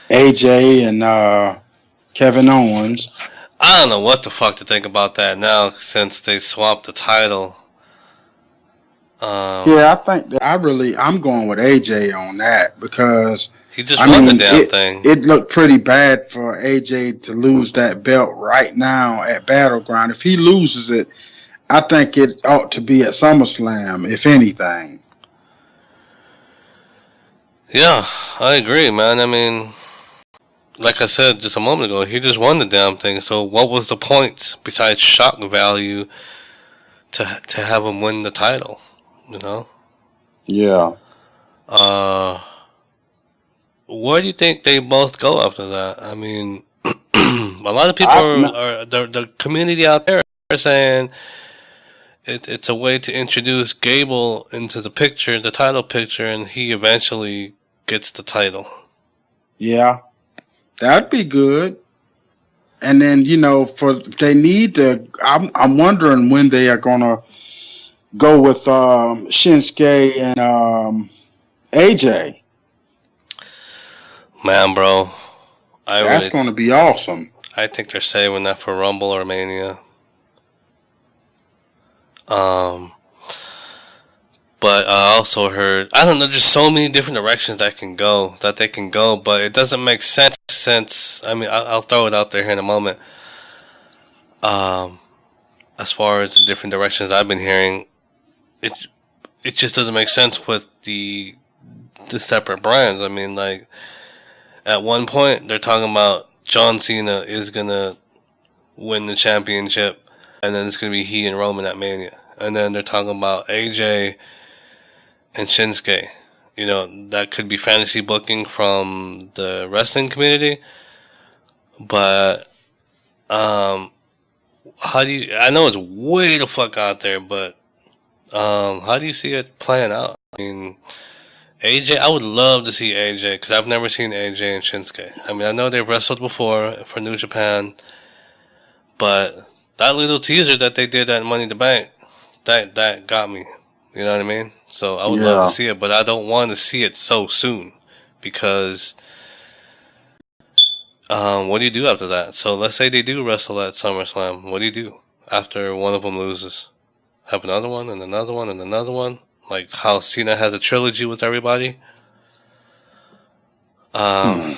AJ and Kevin Owens. I don't know what the fuck to think about that now since they swapped the title. Yeah, I think that I'm going with AJ on that because he just won the damn thing. It looked pretty bad for AJ to lose that belt right now at Battleground. If he loses it, I think it ought to be at SummerSlam, if anything. Yeah, I agree, man. I mean, like I said just a moment ago, he just won the damn thing. So what was the point besides shock value to have him win the title? Yeah. Where do you think they both go after that? I mean, a lot of people the community out there are saying it's a way to introduce Gable into the picture, the title picture, and he eventually gets the title. Yeah, that'd be good. And then they need to. I'm wondering when they are gonna go with Shinsuke and AJ. Man, bro, that's going to be awesome. I think they're saving that for Rumble or Mania. But I also heard, I don't know, there's so many different directions that they can go, but it doesn't make sense since, I mean, I'll throw it out there here in a moment. As far as the different directions I've been hearing, it just doesn't make sense with the separate brands. I mean, like, at one point, they're talking about John Cena is gonna win the championship, and then it's gonna be he and Roman at Mania. And then they're talking about AJ and Shinsuke. That could be fantasy booking from the wrestling community. But how do you? I know it's way the fuck out there, but how do you see it playing out? I mean, AJ, I would love to see AJ because I've never seen AJ and Shinsuke. I mean, I know they've wrestled before for New Japan, but that little teaser that they did at Money in the Bank, that got me. You know what I mean? So I would love to see it, but I don't want to see it so soon because what do you do after that? So let's say they do wrestle at SummerSlam. What do you do after one of them loses? Have another one and another one and another one? Like how Cena has a trilogy with everybody? But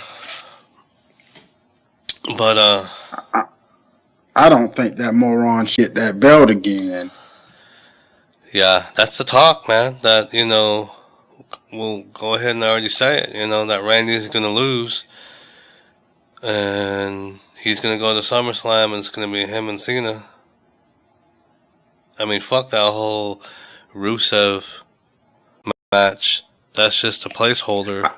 I don't think that moron shit that belt again. Yeah, that's the talk, man. That, you know, we'll go ahead and already say it, you know, that Randy's going to lose. And he's going to go to SummerSlam and it's going to be him and Cena. I mean, fuck that whole Rusev match. That's just a placeholder.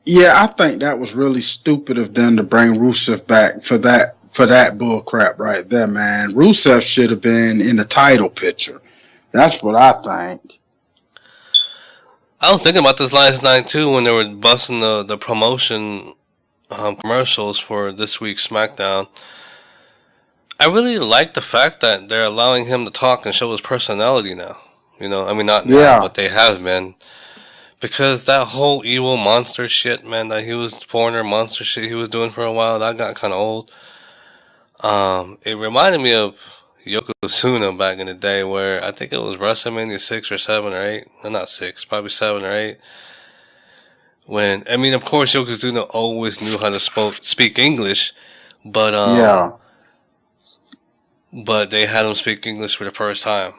Yeah, I think that was really stupid of them to bring Rusev back for that bull crap right there, man. Rusev should have been in the title picture. That's what I think. I was thinking about this last night too when they were busting the promotion commercials for this week's SmackDown. I really like the fact that they're allowing him to talk and show his personality now. You know, I mean, not now, but they have been. Because that whole evil monster shit, man, that he was foreigner monster shit he was doing for a while, that got kind of old. It reminded me of Yokozuna back in the day where I think it was WrestleMania 6 or 7 or 8. No, not 6, probably 7 or 8. When, I mean, of course, Yokozuna always knew how to speak English, but but they had him speak English for the first time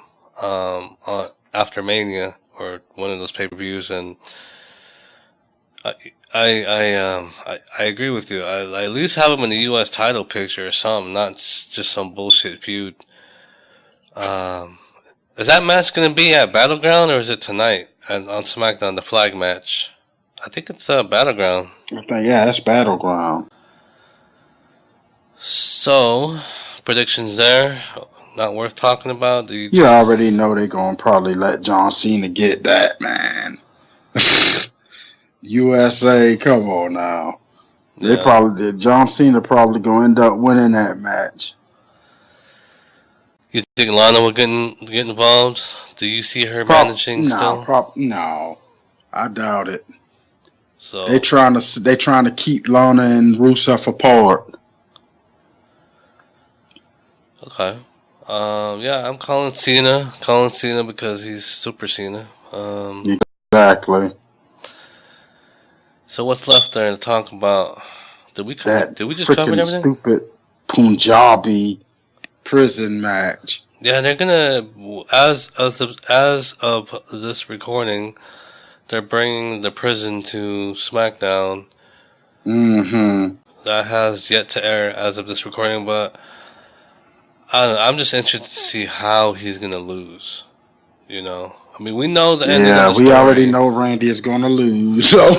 after Mania or one of those pay-per-views, and I agree with you. I at least have him in the U.S. title picture or something, not just some bullshit feud. Is that match going to be at Battleground or is it tonight on SmackDown, the flag match? I think it's Battleground. I think, yeah, that's Battleground. So, predictions there, not worth talking about. You already know they're going to probably let John Cena get that, man. USA, come on now. John Cena probably going to end up winning that match. You think Lana will get involved? Do you see her managing still? No, I doubt it. So they trying to keep Lana and Rusev apart. Okay. Yeah, I'm calling Cena. Calling Cena because he's Super Cena. Exactly. So what's left there to talk about? Did we just cover everything? Stupid Punjabi prison match. Yeah, they're gonna as of this recording, they're bringing the prison to SmackDown. Mm-hmm. That has yet to air as of this recording, but I'm just interested to see how he's gonna lose. You know, I mean, we know the ending of the story. We already know Randy is gonna lose, so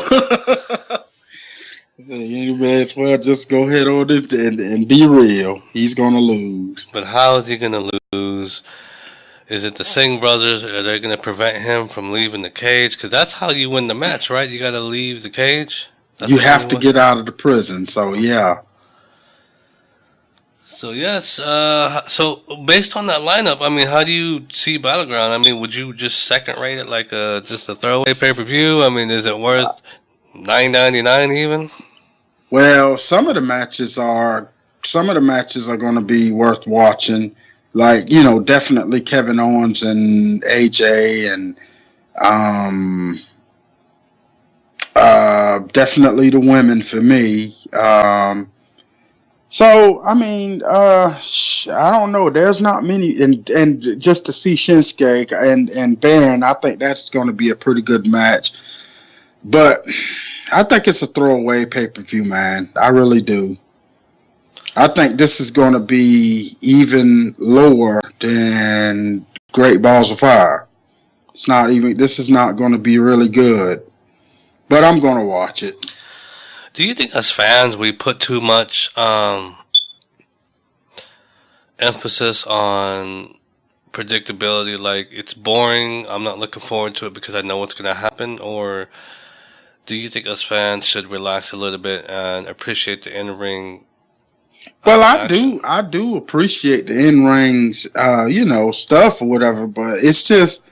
you may as well just go ahead on it and be real. He's gonna lose. But how is he gonna lose? Is it the Singh brothers? Are they gonna prevent him from leaving the cage? Because that's how you win the match, right? You gotta leave the cage. You have to get out of the prison. So yeah. So yes, so based on that lineup, I mean, how do you see Battleground? I mean, would you just second rate it like just a throwaway pay-per-view? I mean, is it worth $9.99 even? Well, some of the matches are going to be worth watching. Like, you know, definitely Kevin Owens and AJ, and definitely the women for me. So, I mean, I don't know. There's not many, and just to see Shinsuke and Baron, I think that's going to be a pretty good match. But I think it's a throwaway pay-per-view, man. I really do. I think this is going to be even lower than Great Balls of Fire. This is not going to be really good. But I'm going to watch it. Do you think as fans we put too much emphasis on predictability, like it's boring, I'm not looking forward to it because I know what's going to happen? Or do you think us fans should relax a little bit and appreciate the in-ring Well, action? I do appreciate the in-rings, stuff or whatever, but it's just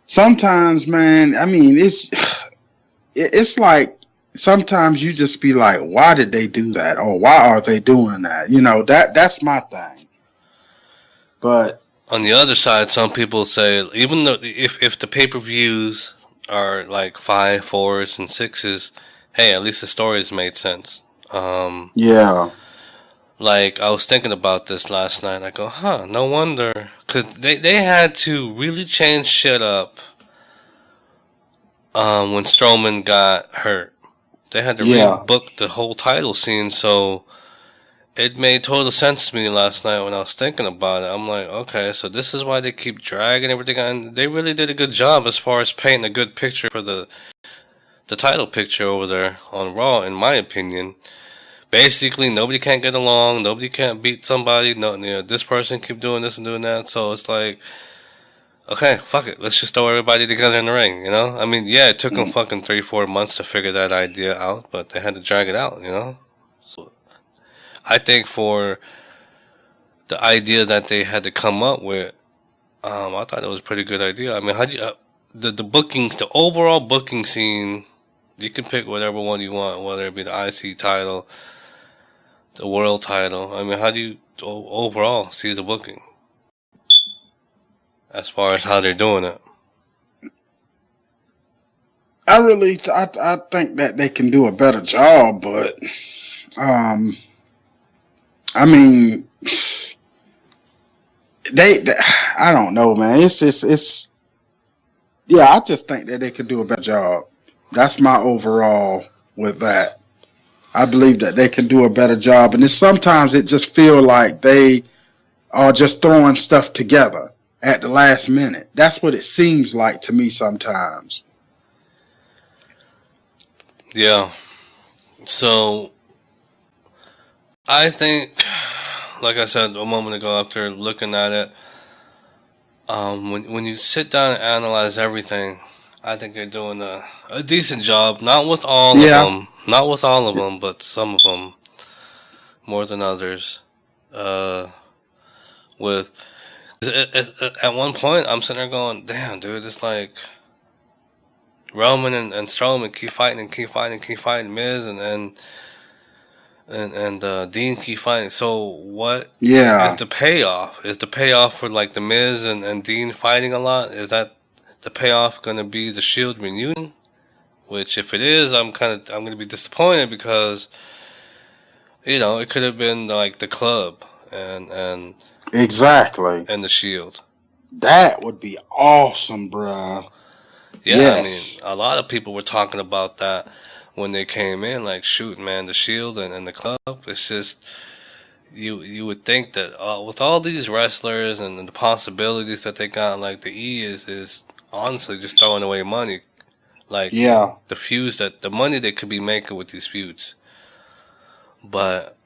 sometimes, man, I mean, it's like sometimes you just be like, why did they do that? Or why are they doing that? That's my thing. But on the other side, some people say, even though if the pay-per-views are like 5, 4s, and 6s, hey, at least the stories made sense. Yeah. Like, I was thinking about this last night. I go, no wonder. Because they had to really change shit up when Strowman got hurt. They had to rebook the whole title scene, so it made total sense to me last night when I was thinking about it. I'm like, okay, so this is why they keep dragging everything on. They really did a good job as far as painting a good picture for the title picture over there on Raw, in my opinion. Basically, nobody can't get along. Nobody can't beat somebody. No, this person keep doing this and doing that. So it's like, okay, fuck it. Let's just throw everybody together in the ring, I mean, yeah, it took them fucking 3-4 months to figure that idea out, but they had to drag it out, So I think for the idea that they had to come up with, I thought it was a pretty good idea. I mean, how do you, the bookings, the overall booking scene, you can pick whatever one you want, whether it be the IC title, the world title. I mean, how do you overall see the booking as far as how they're doing it? I think that they can do a better job, but I mean, I don't know, man. It's I just think that they could do a better job. That's my overall with that. I believe that they can do a better job, and sometimes it just feel like they are just throwing stuff together at the last minute. That's what it seems like to me sometimes. Yeah. So I think, like I said a moment ago, after looking at it, when you sit down and analyze everything, I think they're doing a decent job. Not with all of them. Not with all of them, but some of them more than others. With at one point, I'm sitting there going, "Damn, dude, it's like Roman and Strowman keep fighting, Miz and Dean keep fighting. So what is the payoff? Is the payoff for like the Miz and Dean fighting a lot? Is that the payoff going to be the Shield reunion? Which, if it is, I'm going to be disappointed because it could have been like the Club and exactly and the Shield. That would be awesome, bruh. Yeah, yes. I mean, a lot of people were talking about that when they came in. Like, shoot, man, the Shield and the Club. It's just you would think that with all these wrestlers and the possibilities that they got, like the E is honestly just throwing away money. Like, the feuds the money they could be making with these feuds. But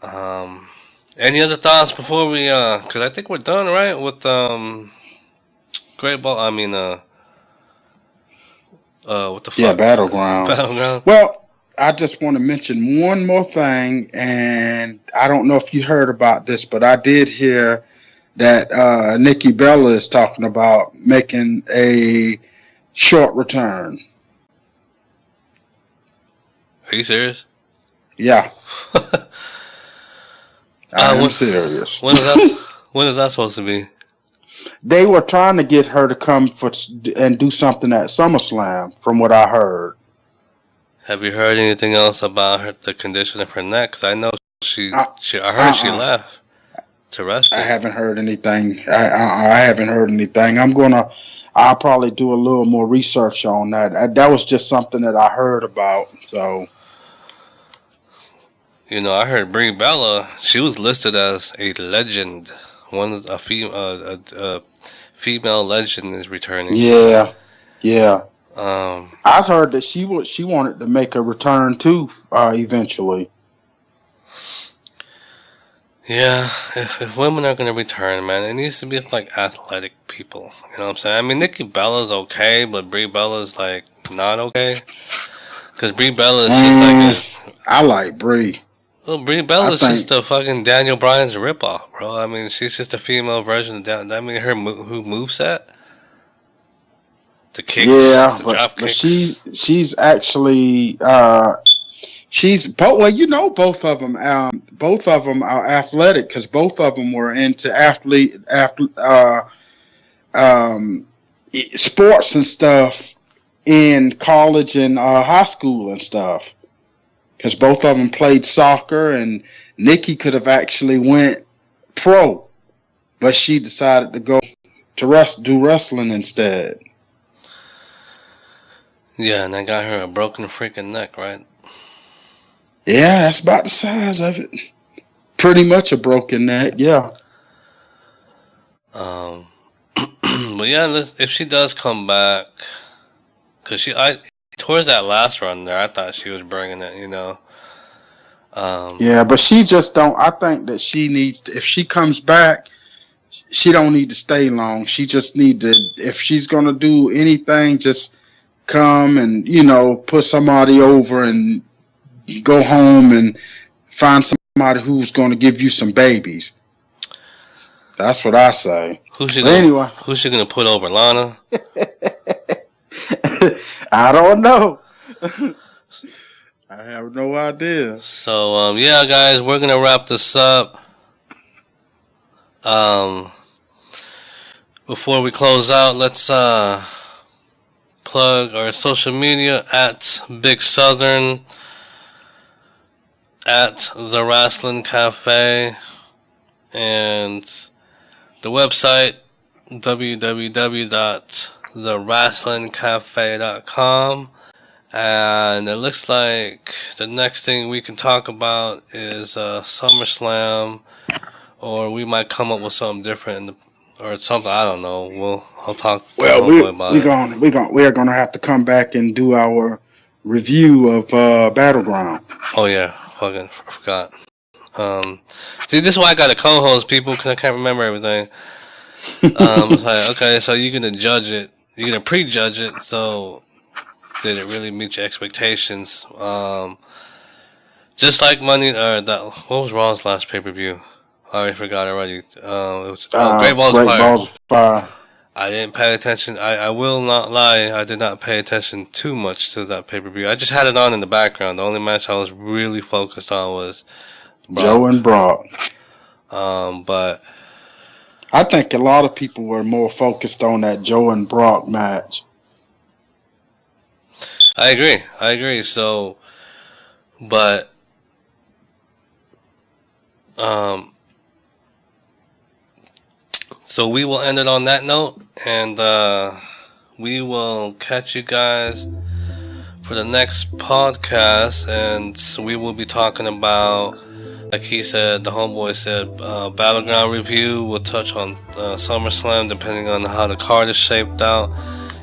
any other thoughts before we? Because I think we're done, right? With Great Ball. I mean, what the fuck? Yeah, Battleground. Battleground. Well, I just want to mention one more thing, and I don't know if you heard about this, but I did hear that Nikki Bella is talking about making a short return. Are you serious? Yeah. I'm serious. When is that supposed to be? They were trying to get her to come and do something at SummerSlam, from what I heard. Have you heard anything else about the condition of her neck? Because I know I heard she left to rest. I haven't heard anything. I haven't heard anything. I'll probably do a little more research on that. That was just something that I heard about. So, I heard Brie Bella. She was listed as a legend. A female legend is returning. Yeah. I've heard that she wanted to make a return too, eventually. Yeah, if women are gonna return, man, it needs to be like athletic people. You know what I'm saying? I mean, Nikki Bella's okay, but Brie Bella's like not okay. Cause Brie Bella is just like I like Brie. Well, Brie Bella's just a fucking Daniel Bryan's ripoff, bro. I mean, she's just a female version of that. I mean, her moveset, the kicks, the drop kicks. But she's actually she's both. Well, you know, both of them. Both of them are athletic because both of them were into sports and stuff in college and high school and stuff. Because both of them played soccer, and Nikki could have actually went pro, but she decided to go to do wrestling instead. Yeah, and they got her a broken freaking neck, right? Yeah, that's about the size of it. Pretty much a broken neck, yeah. But yeah, if she does come back, because towards that last run there, I thought she was bringing it, you know. Yeah, but she just don't. I think that she needs to. If she comes back, she don't need to stay long. She just need to. If she's gonna do anything, just come and put somebody over and go home and find somebody who's gonna give you some babies. That's what I say. Who's she gonna put over, Lana? I don't know. I have no idea. So, yeah, guys, we're going to wrap this up. Before we close out, let's plug our social media at Big Southern, at the Rasslin Cafe, and the website, www.therrasslincafe.com. And it looks like the next thing we can talk about is SummerSlam, or we might come up with something different, or something. I don't know. I'll talk. Well, we're gonna have to come back and do our review of Battleground. Oh yeah, fucking forgot. See, this is why I got a co-host, people, because I can't remember everything. It's like, okay, so you're gonna judge it. You're gonna prejudge it. So. Did it really meet your expectations? Just like Money, what was Raw's last pay-per-view? I already forgot already. It was Great Balls of Fire. I didn't pay attention. I will not lie. I did not pay attention too much to that pay-per-view. I just had it on in the background. The only match I was really focused on was Brock. Joe and Brock. But I think a lot of people were more focused on that Joe and Brock match. I agree. So, but, so we will end it on that note, and, we will catch you guys for the next podcast, and we will be talking about, like he said, the homeboy said, Battleground review. We'll touch on, SummerSlam, depending on how the card is shaped out.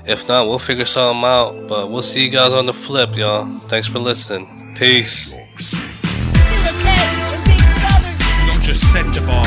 If not, we'll figure something out. But we'll see you guys on the flip, y'all. Thanks for listening. Peace. We don't just set the bar.